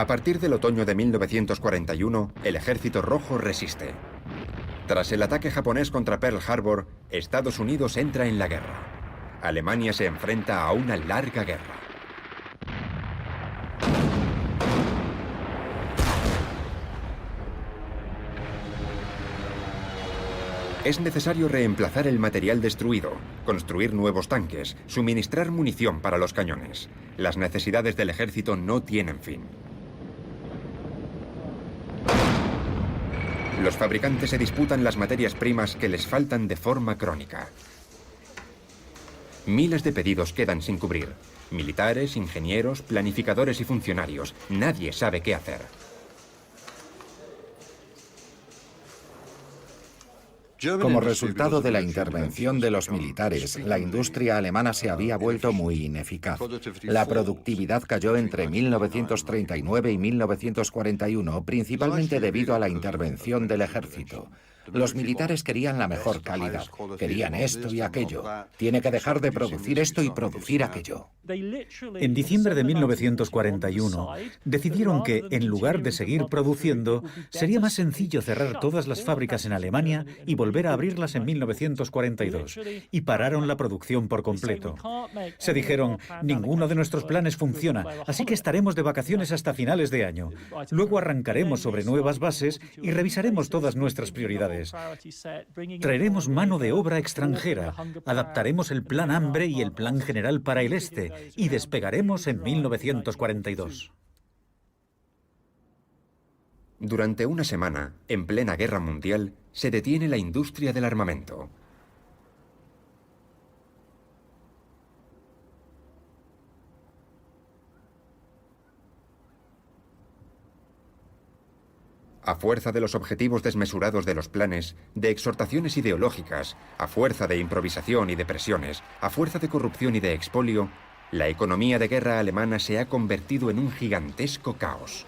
A partir del otoño de 1941, el Ejército Rojo resiste. Tras el ataque japonés contra Pearl Harbor, Estados Unidos entra en la guerra. Alemania se enfrenta a una larga guerra. Es necesario reemplazar el material destruido, construir nuevos tanques, suministrar munición para los cañones. Las necesidades del ejército no tienen fin. Los fabricantes se disputan las materias primas que les faltan de forma crónica. Miles de pedidos quedan sin cubrir. Militares, ingenieros, planificadores y funcionarios. Nadie sabe qué hacer. Como resultado de la intervención de los militares, la industria alemana se había vuelto muy ineficaz. La productividad cayó entre 1939 y 1941, principalmente debido a la intervención del ejército. Los militares querían la mejor calidad, querían esto y aquello. Tiene que dejar de producir esto y producir aquello. En diciembre de 1941, decidieron que, en lugar de seguir produciendo, sería más sencillo cerrar todas las fábricas en Alemania y volver a abrirlas en 1942, y pararon la producción por completo. Se dijeron, ninguno de nuestros planes funciona, así que estaremos de vacaciones hasta finales de año. Luego arrancaremos sobre nuevas bases y revisaremos todas nuestras prioridades. Traeremos mano de obra extranjera, adaptaremos el Plan Hambre y el Plan General para el Este y despegaremos en 1942. Durante una semana, en plena guerra mundial, se detiene la industria del armamento. A fuerza de los objetivos desmesurados de los planes, de exhortaciones ideológicas, a fuerza de improvisación y de presiones, a fuerza de corrupción y de expolio, la economía de guerra alemana se ha convertido en un gigantesco caos.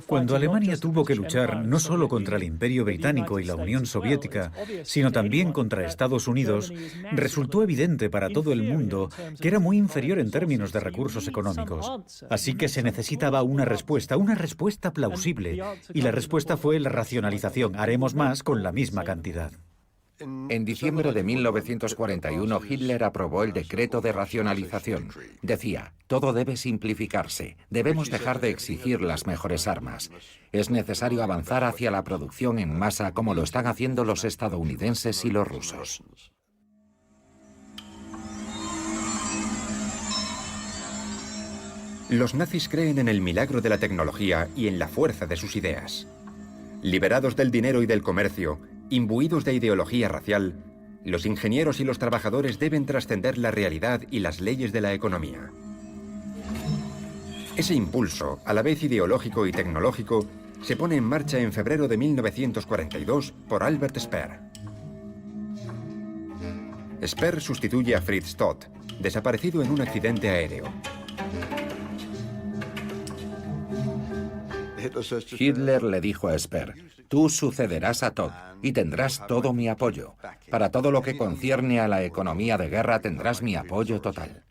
Cuando Alemania tuvo que luchar no solo contra el Imperio Británico y la Unión Soviética, sino también contra Estados Unidos, resultó evidente para todo el mundo que era muy inferior en términos de recursos económicos. Así que se necesitaba una respuesta plausible. Y la respuesta fue la racionalización. Haremos más con la misma cantidad. En diciembre de 1941, Hitler aprobó el decreto de racionalización. Decía, todo debe simplificarse, debemos dejar de exigir las mejores armas. Es necesario avanzar hacia la producción en masa como lo están haciendo los estadounidenses y los rusos. Los nazis creen en el milagro de la tecnología y en la fuerza de sus ideas. Liberados del dinero y del comercio, imbuidos de ideología racial, los ingenieros y los trabajadores deben trascender la realidad y las leyes de la economía. Ese impulso, a la vez ideológico y tecnológico, se pone en marcha en febrero de 1942 por Albert Speer. Speer sustituye a Fritz Todt, desaparecido en un accidente aéreo. Hitler le dijo a Speer, tú sucederás a Todt y tendrás todo mi apoyo. Para todo lo que concierne a la economía de guerra tendrás mi apoyo total.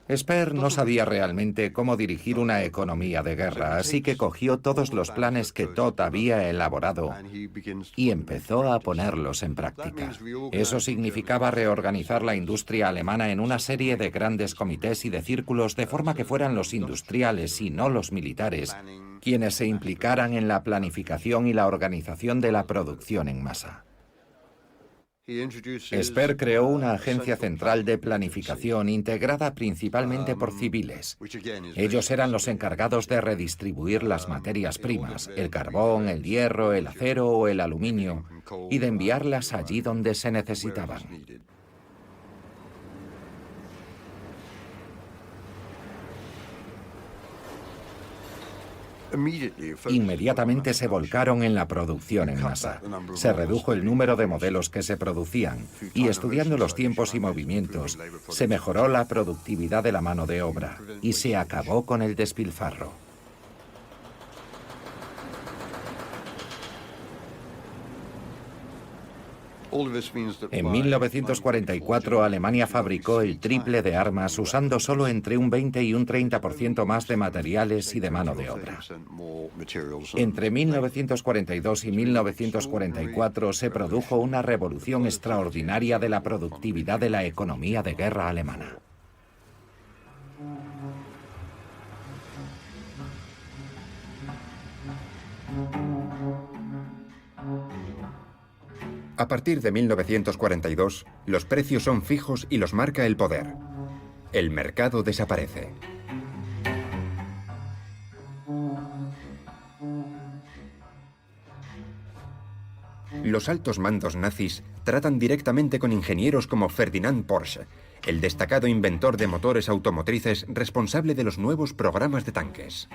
Speer no sabía realmente cómo dirigir una economía de guerra, así que cogió todos los planes que Todt había elaborado y empezó a ponerlos en práctica. Eso significaba reorganizar la industria alemana en una serie de grandes comités y de círculos de forma que fueran los industriales y no los militares quienes se implicaran en la planificación y la organización de la producción en masa. Speer creó una agencia central de planificación integrada principalmente por civiles. Ellos eran los encargados de redistribuir las materias primas, el carbón, el hierro, el acero o el aluminio, y de enviarlas allí donde se necesitaban. Inmediatamente se volcaron en la producción en masa. Se redujo el número de modelos que se producían y, estudiando los tiempos y movimientos, se mejoró la productividad de la mano de obra y se acabó con el despilfarro. En 1944, Alemania fabricó el triple de armas usando solo entre un 20 y un 30% más de materiales y de mano de obra. Entre 1942 y 1944 se produjo una revolución extraordinaria de la productividad de la economía de guerra alemana. A partir de 1942, los precios son fijos y los marca el poder. El mercado desaparece. Los altos mandos nazis tratan directamente con ingenieros como Ferdinand Porsche, el destacado inventor de motores automotrices responsable de los nuevos programas de tanques.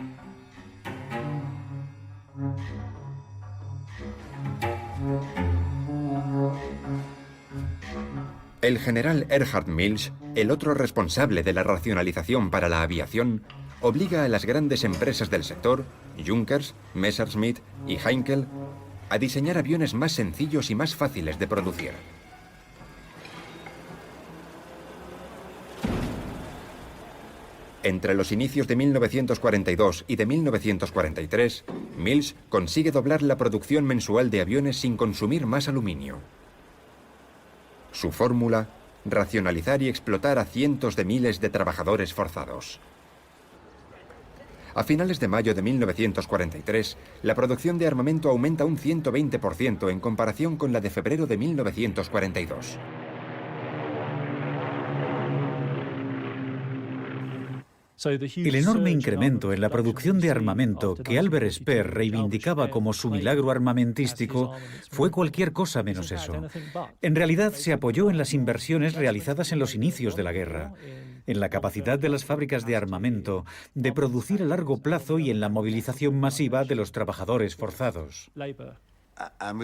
El general Erhard Milch, el otro responsable de la racionalización para la aviación, obliga a las grandes empresas del sector, Junkers, Messerschmitt y Heinkel, a diseñar aviones más sencillos y más fáciles de producir. Entre los inicios de 1942 y de 1943, Milch consigue doblar la producción mensual de aviones sin consumir más aluminio. Su fórmula, racionalizar y explotar a cientos de miles de trabajadores forzados. A finales de mayo de 1943, la producción de armamento aumenta un 120% en comparación con la de febrero de 1942. El enorme incremento en la producción de armamento que Albert Speer reivindicaba como su milagro armamentístico fue cualquier cosa menos eso. En realidad se apoyó en las inversiones realizadas en los inicios de la guerra, en la capacidad de las fábricas de armamento de producir a largo plazo y en la movilización masiva de los trabajadores forzados.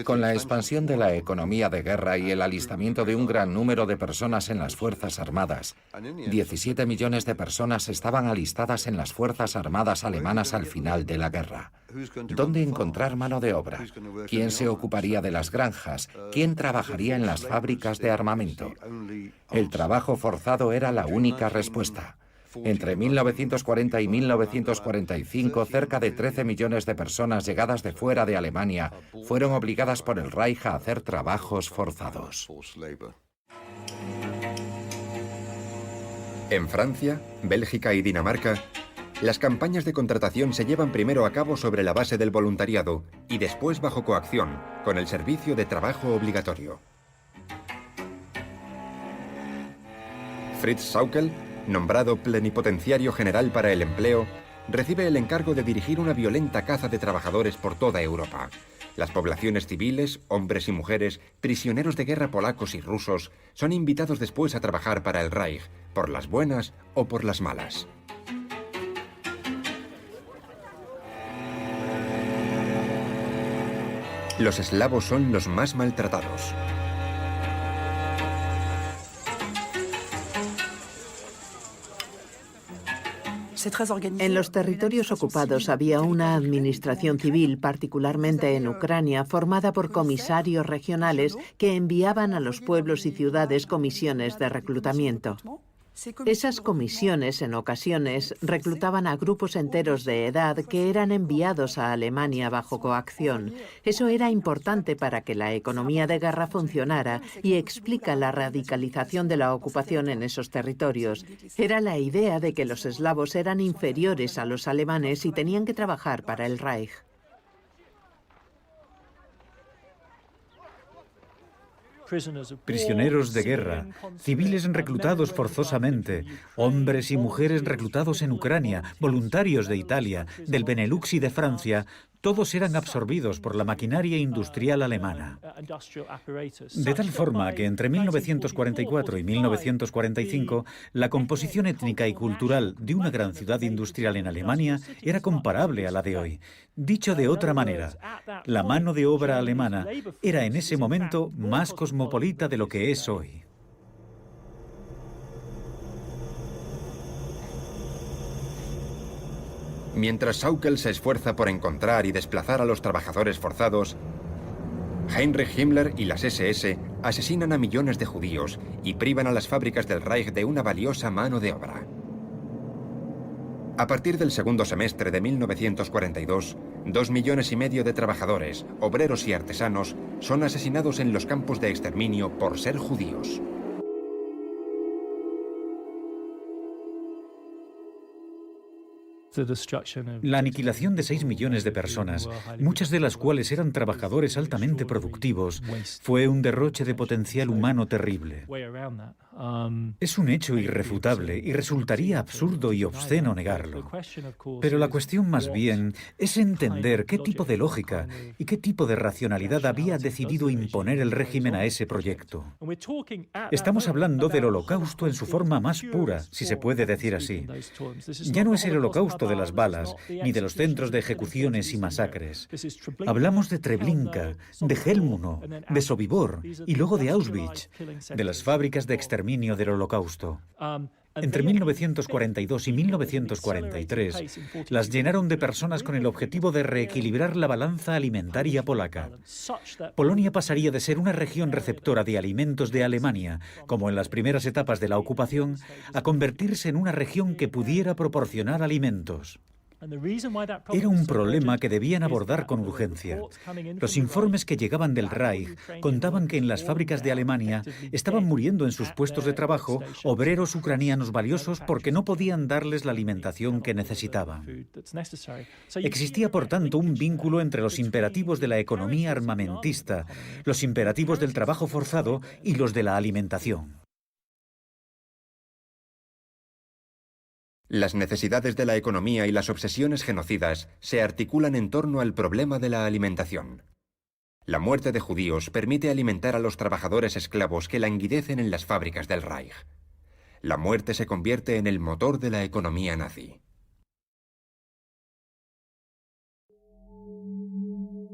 Con la expansión de la economía de guerra y el alistamiento de un gran número de personas en las Fuerzas Armadas, 17 millones de personas estaban alistadas en las Fuerzas Armadas alemanas al final de la guerra. ¿Dónde encontrar mano de obra? ¿Quién se ocuparía de las granjas? ¿Quién trabajaría en las fábricas de armamento? El trabajo forzado era la única respuesta. Entre 1940 y 1945, cerca de 13 millones de personas llegadas de fuera de Alemania fueron obligadas por el Reich a hacer trabajos forzados. En Francia, Bélgica y Dinamarca, las campañas de contratación se llevan primero a cabo sobre la base del voluntariado y después bajo coacción, con el servicio de trabajo obligatorio. Fritz Sauckel, nombrado plenipotenciario general para el empleo, recibe el encargo de dirigir una violenta caza de trabajadores por toda Europa. Las poblaciones civiles, hombres y mujeres, prisioneros de guerra polacos y rusos, son invitados después a trabajar para el Reich, por las buenas o por las malas. Los eslavos son los más maltratados. En los territorios ocupados había una administración civil, particularmente en Ucrania, formada por comisarios regionales que enviaban a los pueblos y ciudades comisiones de reclutamiento. Esas comisiones, en ocasiones, reclutaban a grupos enteros de edad que eran enviados a Alemania bajo coacción. Eso era importante para que la economía de guerra funcionara y explica la radicalización de la ocupación en esos territorios. Era la idea de que los eslavos eran inferiores a los alemanes y tenían que trabajar para el Reich. Prisioneros de guerra, civiles reclutados forzosamente, hombres y mujeres reclutados en Ucrania, voluntarios de Italia, del Benelux y de Francia, todos eran absorbidos por la maquinaria industrial alemana. De tal forma que entre 1944 y 1945, la composición étnica y cultural de una gran ciudad industrial en Alemania era comparable a la de hoy. Dicho de otra manera, la mano de obra alemana era en ese momento más cosmopolita de lo que es hoy. Mientras Sauckel se esfuerza por encontrar y desplazar a los trabajadores forzados, Heinrich Himmler y las SS asesinan a millones de judíos y privan a las fábricas del Reich de una valiosa mano de obra. A partir del segundo semestre de 1942, 2,5 millones de trabajadores, obreros y artesanos son asesinados en los campos de exterminio por ser judíos. La aniquilación de 6 millones de personas, muchas de las cuales eran trabajadores altamente productivos, fue un derroche de potencial humano terrible. Es un hecho irrefutable y resultaría absurdo y obsceno negarlo. Pero la cuestión más bien es entender qué tipo de lógica y qué tipo de racionalidad había decidido imponer el régimen a ese proyecto. Estamos hablando del Holocausto en su forma más pura, si se puede decir así. Ya no es el Holocausto de las balas, ni de los centros de ejecuciones y masacres. Hablamos de Treblinka, de Helmuno, de Sobibor y luego de Auschwitz, de las fábricas de exterminio del Holocausto. Entre 1942 y 1943, las llenaron de personas con el objetivo de reequilibrar la balanza alimentaria polaca. Polonia pasaría de ser una región receptora de alimentos de Alemania, como en las primeras etapas de la ocupación, a convertirse en una región que pudiera proporcionar alimentos. Era un problema que debían abordar con urgencia. Los informes que llegaban del Reich contaban que en las fábricas de Alemania estaban muriendo en sus puestos de trabajo obreros ucranianos valiosos porque no podían darles la alimentación que necesitaban. Existía, por tanto, un vínculo entre los imperativos de la economía armamentista, los imperativos del trabajo forzado y los de la alimentación. Las necesidades de la economía y las obsesiones genocidas se articulan en torno al problema de la alimentación. La muerte de judíos permite alimentar a los trabajadores esclavos que languidecen en las fábricas del Reich. La muerte se convierte en el motor de la economía nazi.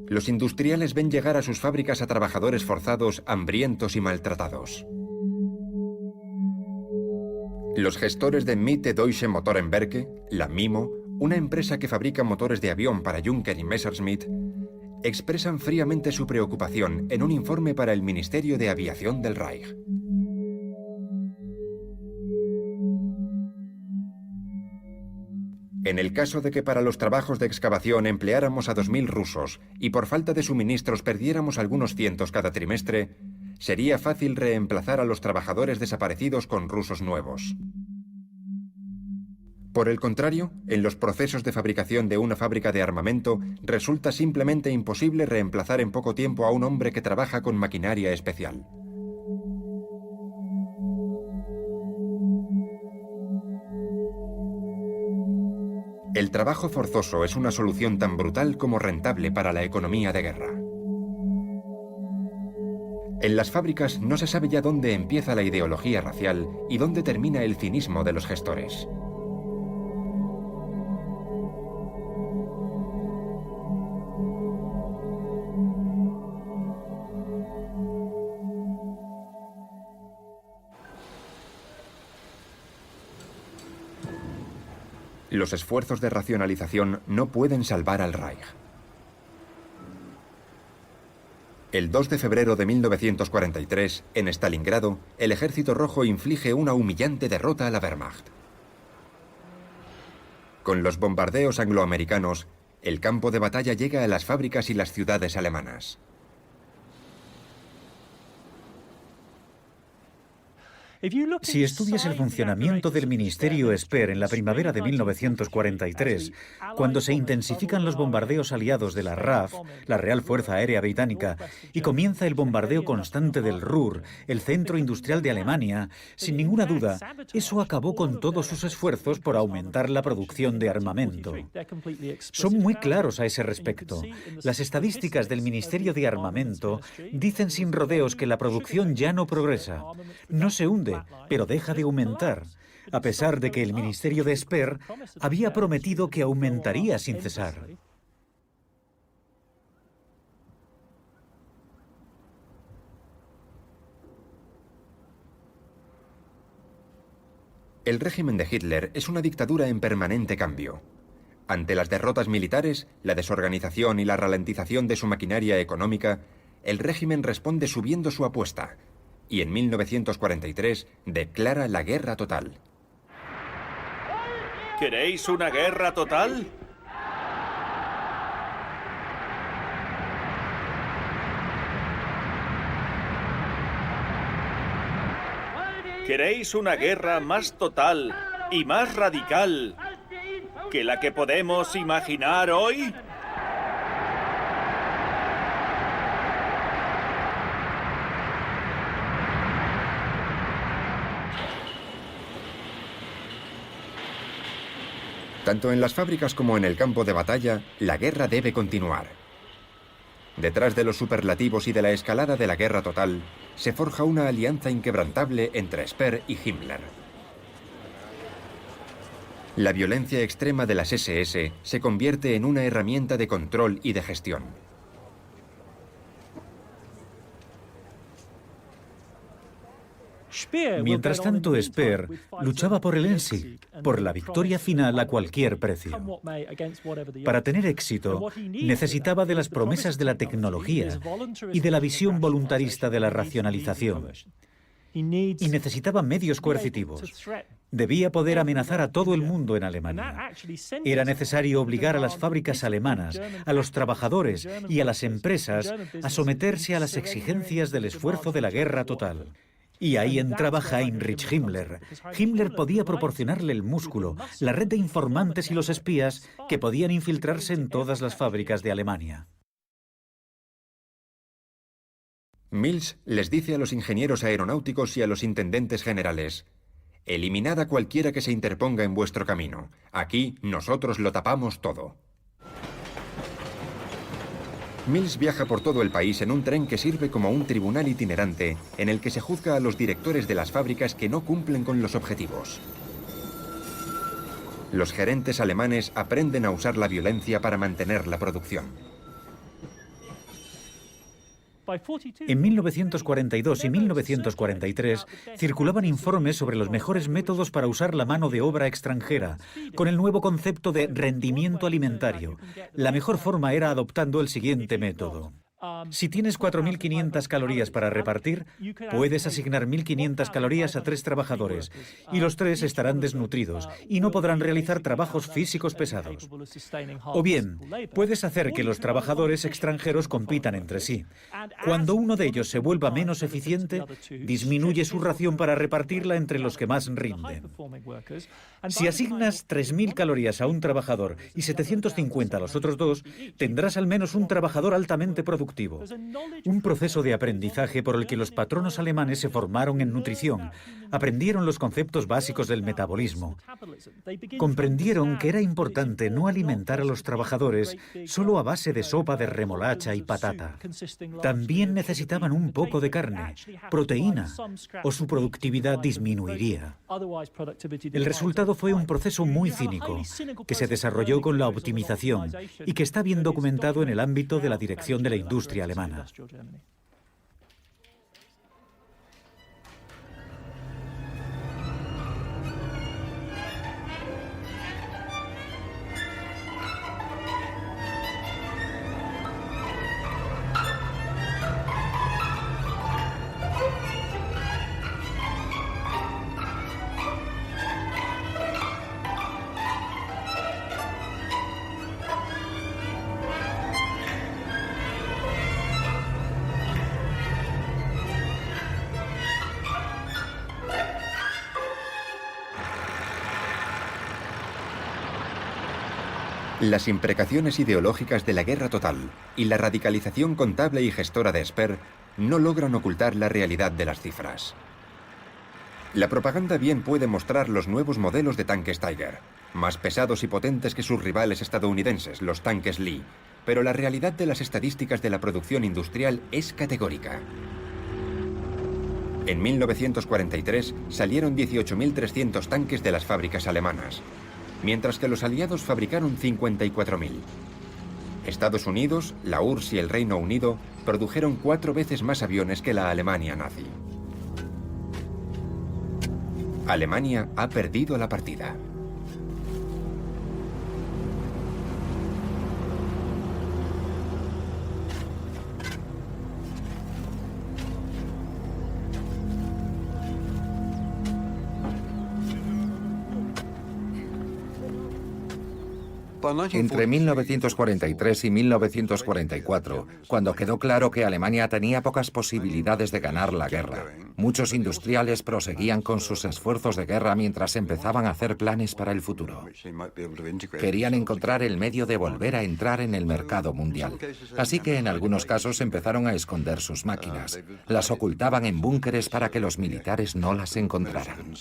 Los industriales ven llegar a sus fábricas a trabajadores forzados, hambrientos y maltratados. Los gestores de Mitte Deutsche Motorenwerke, la MIMO, una empresa que fabrica motores de avión para Junker y Messerschmitt, expresan fríamente su preocupación en un informe para el Ministerio de Aviación del Reich. En el caso de que para los trabajos de excavación empleáramos a 2000 rusos y por falta de suministros perdiéramos algunos cientos cada trimestre, sería fácil reemplazar a los trabajadores desaparecidos con rusos nuevos. Por el contrario, en los procesos de fabricación de una fábrica de armamento, resulta simplemente imposible reemplazar en poco tiempo a un hombre que trabaja con maquinaria especial. El trabajo forzoso es una solución tan brutal como rentable para la economía de guerra. En las fábricas no se sabe ya dónde empieza la ideología racial y dónde termina el cinismo de los gestores. Los esfuerzos de racionalización no pueden salvar al Reich. El 2 de febrero de 1943, en Stalingrado, el Ejército Rojo inflige una humillante derrota a la Wehrmacht. Con los bombardeos angloamericanos, el campo de batalla llega a las fábricas y las ciudades alemanas. Si estudias el funcionamiento del Ministerio Speer en la primavera de 1943, cuando se intensifican los bombardeos aliados de la RAF, la Real Fuerza Aérea Británica, y comienza el bombardeo constante del Ruhr, el centro industrial de Alemania, sin ninguna duda, eso acabó con todos sus esfuerzos por aumentar la producción de armamento. Son muy claros a ese respecto. Las estadísticas del Ministerio de Armamento dicen sin rodeos que la producción ya no progresa, no se hunde, pero deja de aumentar, a pesar de que el Ministerio de Speer había prometido que aumentaría sin cesar. El régimen de Hitler es una dictadura en permanente cambio. Ante las derrotas militares, la desorganización y la ralentización de su maquinaria económica, el régimen responde subiendo su apuesta, y en 1943 declara la guerra total. ¿Queréis una guerra total? ¿Queréis una guerra más total y más radical que la que podemos imaginar hoy? Tanto en las fábricas como en el campo de batalla, la guerra debe continuar. Detrás de los superlativos y de la escalada de la guerra total, se forja una alianza inquebrantable entre Speer y Himmler. La violencia extrema de las SS se convierte en una herramienta de control y de gestión. Mientras tanto, Speer luchaba por el Endsieg, por la victoria final a cualquier precio. Para tener éxito, necesitaba de las promesas de la tecnología y de la visión voluntarista de la racionalización. Y necesitaba medios coercitivos. Debía poder amenazar a todo el mundo en Alemania. Era necesario obligar a las fábricas alemanas, a los trabajadores y a las empresas a someterse a las exigencias del esfuerzo de la guerra total. Y ahí entraba Heinrich Himmler. Himmler podía proporcionarle el músculo, la red de informantes y los espías que podían infiltrarse en todas las fábricas de Alemania. Mills les dice a los ingenieros aeronáuticos y a los intendentes generales: eliminad a cualquiera que se interponga en vuestro camino. Aquí nosotros lo tapamos todo. Mills viaja por todo el país en un tren que sirve como un tribunal itinerante en el que se juzga a los directores de las fábricas que no cumplen con los objetivos. Los gerentes alemanes aprenden a usar la violencia para mantener la producción. En 1942 y 1943 circulaban informes sobre los mejores métodos para usar la mano de obra extranjera, con el nuevo concepto de rendimiento alimentario. La mejor forma era adoptando el siguiente método. Si tienes 4.500 calorías para repartir, puedes asignar 1.500 calorías a 3 trabajadores y los 3 estarán desnutridos y no podrán realizar trabajos físicos pesados. O bien, puedes hacer que los trabajadores extranjeros compitan entre sí. Cuando uno de ellos se vuelva menos eficiente, disminuye su ración para repartirla entre los que más rinden. Si asignas 3.000 calorías a un trabajador y 750 a los otros 2, tendrás al menos un trabajador altamente productivo. Un proceso de aprendizaje por el que los patronos alemanes se formaron en nutrición, aprendieron los conceptos básicos del metabolismo, comprendieron que era importante no alimentar a los trabajadores solo a base de sopa de remolacha y patata. También necesitaban un poco de carne, proteína, o su productividad disminuiría. El resultado fue un proceso muy cínico, que se desarrolló con la optimización y que está bien documentado en el ámbito de la dirección de la industria alemana. Las imprecaciones ideológicas de la guerra total y la radicalización contable y gestora de Speer no logran ocultar la realidad de las cifras. La propaganda bien puede mostrar los nuevos modelos de tanques Tiger, más pesados y potentes que sus rivales estadounidenses, los tanques Lee, pero la realidad de las estadísticas de la producción industrial es categórica. En 1943 salieron 18.300 tanques de las fábricas alemanas, mientras que los aliados fabricaron 54.000. Estados Unidos, la URSS y el Reino Unido produjeron 4 veces más aviones que la Alemania nazi. Alemania ha perdido la partida. Entre 1943 y 1944, cuando quedó claro que Alemania tenía pocas posibilidades de ganar la guerra, muchos industriales proseguían con sus esfuerzos de guerra mientras empezaban a hacer planes para el futuro. Querían encontrar el medio de volver a entrar en el mercado mundial. Así que en algunos casos empezaron a esconder sus máquinas. Las ocultaban en búnkeres para que los militares no las encontraran.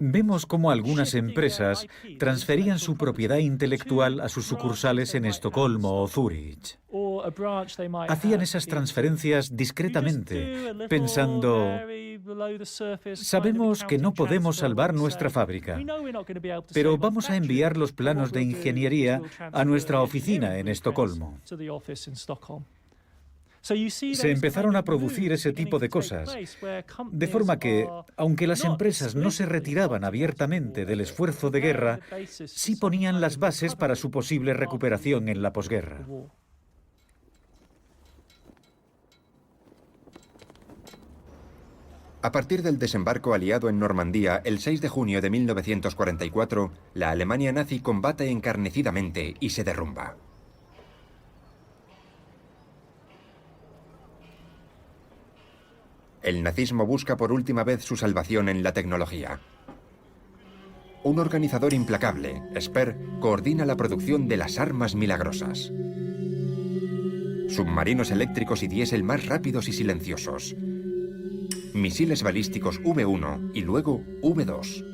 Vemos cómo algunas empresas transferían su propiedad intelectual a sus sucursales en Estocolmo o Zúrich. Hacían esas transferencias discretamente, pensando: sabemos que no podemos salvar nuestra fábrica, pero vamos a enviar los planos de ingeniería a nuestra oficina en Estocolmo. Se empezaron a producir ese tipo de cosas, de forma que, aunque las empresas no se retiraban abiertamente del esfuerzo de guerra, sí ponían las bases para su posible recuperación en la posguerra. A partir del desembarco aliado en Normandía el 6 de junio de 1944, la Alemania nazi combate encarnecidamente y se derrumba. El nazismo busca por última vez su salvación en la tecnología. Un organizador implacable, Speer, coordina la producción de las armas milagrosas. Submarinos eléctricos y diésel más rápidos y silenciosos. Misiles balísticos V1 y luego V2.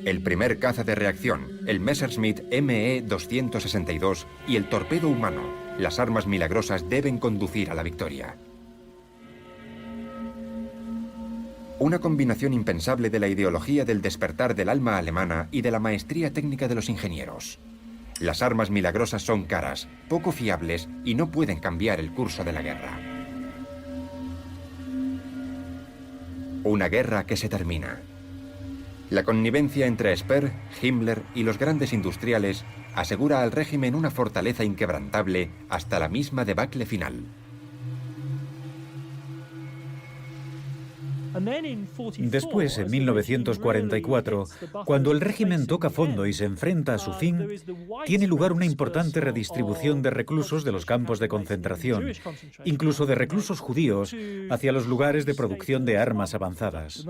El primer caza de reacción, el Messerschmitt ME-262 y el torpedo humano, las armas milagrosas deben conducir a la victoria. Una combinación impensable de la ideología del despertar del alma alemana y de la maestría técnica de los ingenieros. Las armas milagrosas son caras, poco fiables y no pueden cambiar el curso de la guerra. Una guerra que se termina. La connivencia entre Speer, Himmler y los grandes industriales asegura al régimen una fortaleza inquebrantable hasta la misma debacle final. Después, en 1944, cuando el régimen toca fondo y se enfrenta a su fin, tiene lugar una importante redistribución de reclusos de los campos de concentración, incluso de reclusos judíos, hacia los lugares de producción de armas avanzadas.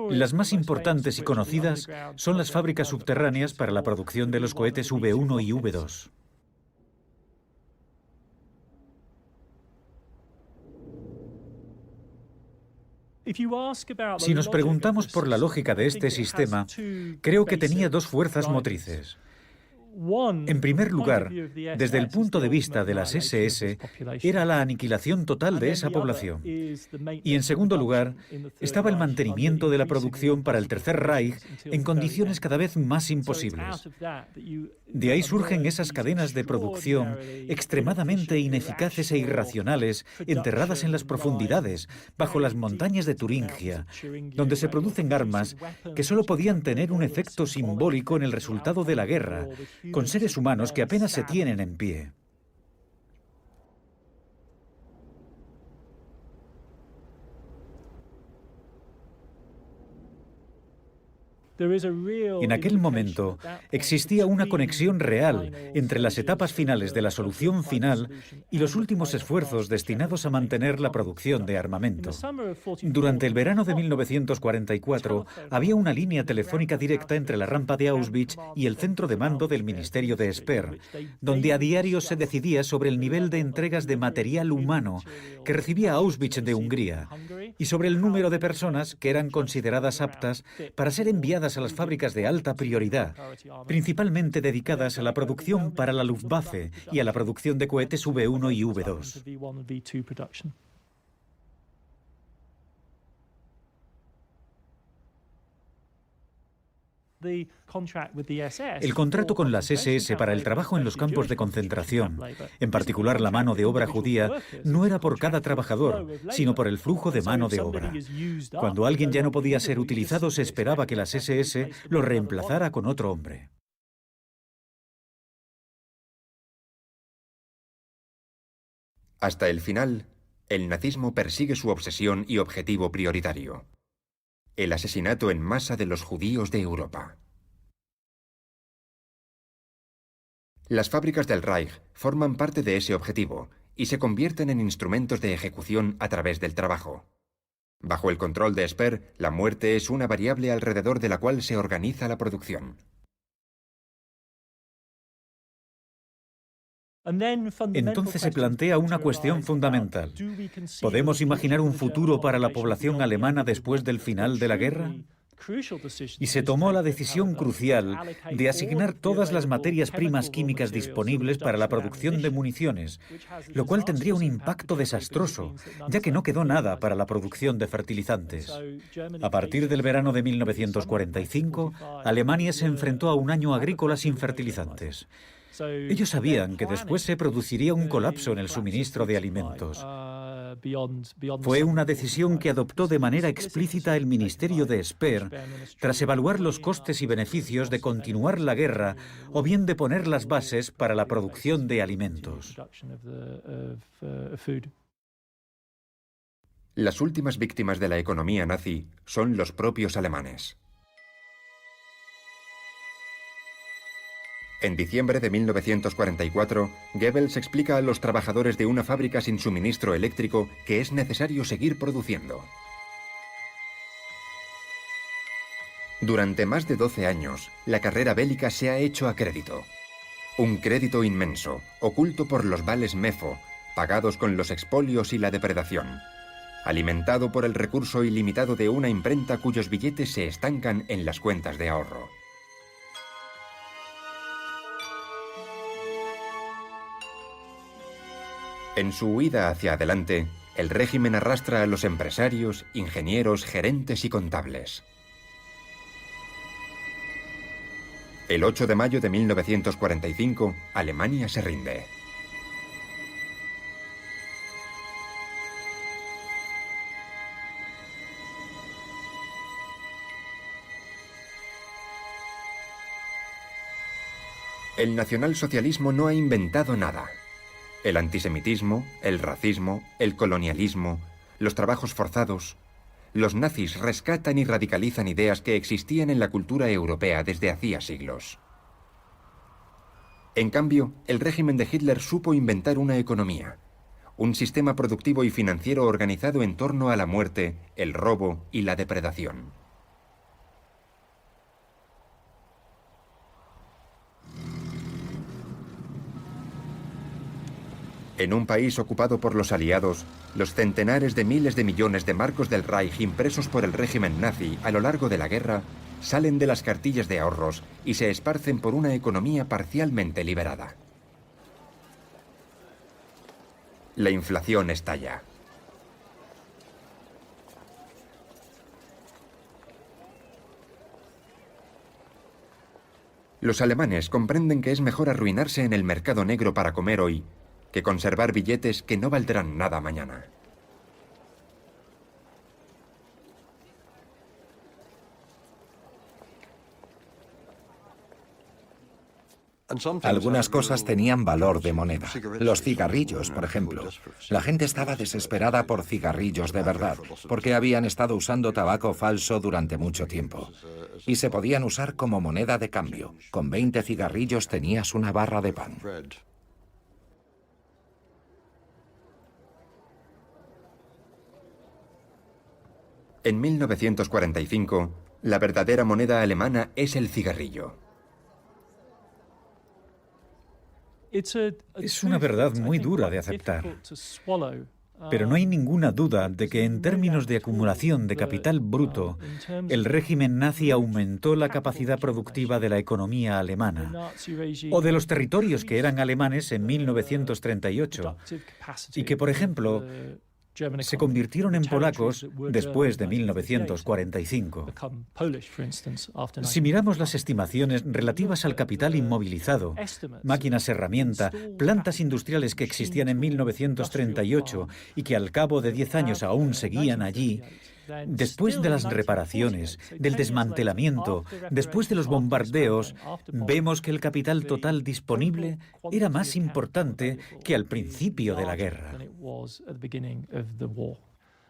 Las más importantes y conocidas son las fábricas subterráneas para la producción de los cohetes V-1 y V-2. Si nos preguntamos por la lógica de este sistema, creo que tenía dos fuerzas motrices. En primer lugar, desde el punto de vista de las SS, era la aniquilación total de esa población. Y en segundo lugar, estaba el mantenimiento de la producción para el Tercer Reich en condiciones cada vez más imposibles. De ahí surgen esas cadenas de producción extremadamente ineficaces e irracionales, enterradas en las profundidades, bajo las montañas de Turingia, donde se producen armas que solo podían tener un efecto simbólico en el resultado de la guerra, con seres humanos que apenas se tienen en pie. En aquel momento existía una conexión real entre las etapas finales de la solución final y los últimos esfuerzos destinados a mantener la producción de armamento. Durante el verano de 1944 había una línea telefónica directa entre la rampa de Auschwitz y el centro de mando del Ministerio de Speer, donde a diario se decidía sobre el nivel de entregas de material humano que recibía Auschwitz de Hungría y sobre el número de personas que eran consideradas aptas para ser enviadas a las fábricas de alta prioridad, principalmente dedicadas a la producción para la Luftwaffe y a la producción de cohetes V-1 y V-2. El contrato con las SS para el trabajo en los campos de concentración, en particular la mano de obra judía, no era por cada trabajador, sino por el flujo de mano de obra. Cuando alguien ya no podía ser utilizado, se esperaba que las SS lo reemplazara con otro hombre. Hasta el final, el nazismo persigue su obsesión y objetivo prioritario: el asesinato en masa de los judíos de Europa. Las fábricas del Reich forman parte de ese objetivo y se convierten en instrumentos de ejecución a través del trabajo. Bajo el control de Speer, la muerte es una variable alrededor de la cual se organiza la producción. Entonces se plantea una cuestión fundamental. ¿Podemos imaginar un futuro para la población alemana después del final de la guerra? Y se tomó la decisión crucial de asignar todas las materias primas químicas disponibles para la producción de municiones, lo cual tendría un impacto desastroso, ya que no quedó nada para la producción de fertilizantes. A partir del verano de 1945, Alemania se enfrentó a un año agrícola sin fertilizantes. Ellos sabían que después se produciría un colapso en el suministro de alimentos. Fue una decisión que adoptó de manera explícita el Ministerio de Speer tras evaluar los costes y beneficios de continuar la guerra o bien de poner las bases para la producción de alimentos. Las últimas víctimas de la economía nazi son los propios alemanes. En diciembre de 1944, Goebbels explica a los trabajadores de una fábrica sin suministro eléctrico que es necesario seguir produciendo. Durante más de 12 años, la carrera bélica se ha hecho a crédito. Un crédito inmenso, oculto por los vales MEFO, pagados con los expolios y la depredación. Alimentado por el recurso ilimitado de una imprenta cuyos billetes se estancan en las cuentas de ahorro. En su huida hacia adelante, el régimen arrastra a los empresarios, ingenieros, gerentes y contables. El 8 de mayo de 1945, Alemania se rinde. El nacionalsocialismo no ha inventado nada. El antisemitismo, el racismo, el colonialismo, los trabajos forzados. Los nazis rescatan y radicalizan ideas que existían en la cultura europea desde hacía siglos. En cambio, el régimen de Hitler supo inventar una economía, un sistema productivo y financiero organizado en torno a la muerte, el robo y la depredación. En un país ocupado por los aliados, los centenares de miles de millones de marcos del Reich impresos por el régimen nazi a lo largo de la guerra salen de las cartillas de ahorros y se esparcen por una economía parcialmente liberada. La inflación estalla. Los alemanes comprenden que es mejor arruinarse en el mercado negro para comer hoy que conservar billetes que no valdrán nada mañana. Algunas cosas tenían valor de moneda. Los cigarrillos, por ejemplo. La gente estaba desesperada por cigarrillos de verdad, porque habían estado usando tabaco falso durante mucho tiempo. Y se podían usar como moneda de cambio. Con 20 cigarrillos tenías una barra de pan. En 1945, la verdadera moneda alemana es el cigarrillo. Es una verdad muy dura de aceptar. Pero no hay ninguna duda de que en términos de acumulación de capital bruto, el régimen nazi aumentó la capacidad productiva de la economía alemana, o de los territorios que eran alemanes en 1938, y que, por ejemplo, se convirtieron en polacos después de 1945. Si miramos las estimaciones relativas al capital inmovilizado, máquinas herramienta, plantas industriales que existían en 1938 y que al cabo de 10 años aún seguían allí, después de las reparaciones, del desmantelamiento, después de los bombardeos, vemos que el capital total disponible era más importante que al principio de la guerra.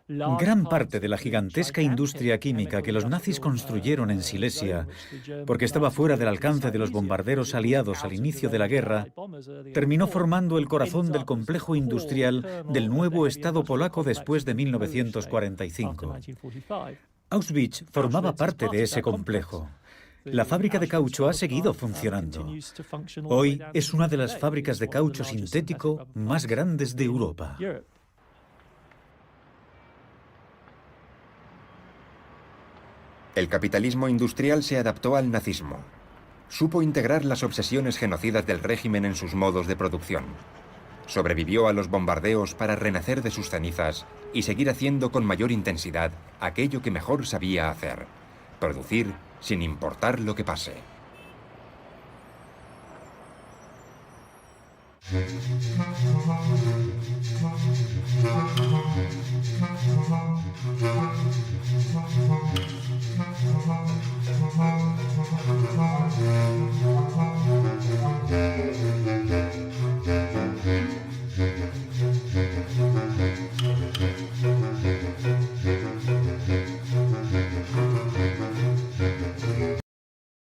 Gran parte de la gigantesca industria química que los nazis construyeron en Silesia, porque estaba fuera del alcance de los bombarderos aliados al inicio de la guerra, terminó formando el corazón del complejo industrial del nuevo Estado polaco después de 1945. Auschwitz formaba parte de ese complejo. La fábrica de caucho ha seguido funcionando. Hoy es una de las fábricas de caucho sintético más grandes de Europa. El capitalismo industrial se adaptó al nazismo. Supo integrar las obsesiones genocidas del régimen en sus modos de producción. Sobrevivió a los bombardeos para renacer de sus cenizas y seguir haciendo con mayor intensidad aquello que mejor sabía hacer: producir sin importar lo que pase.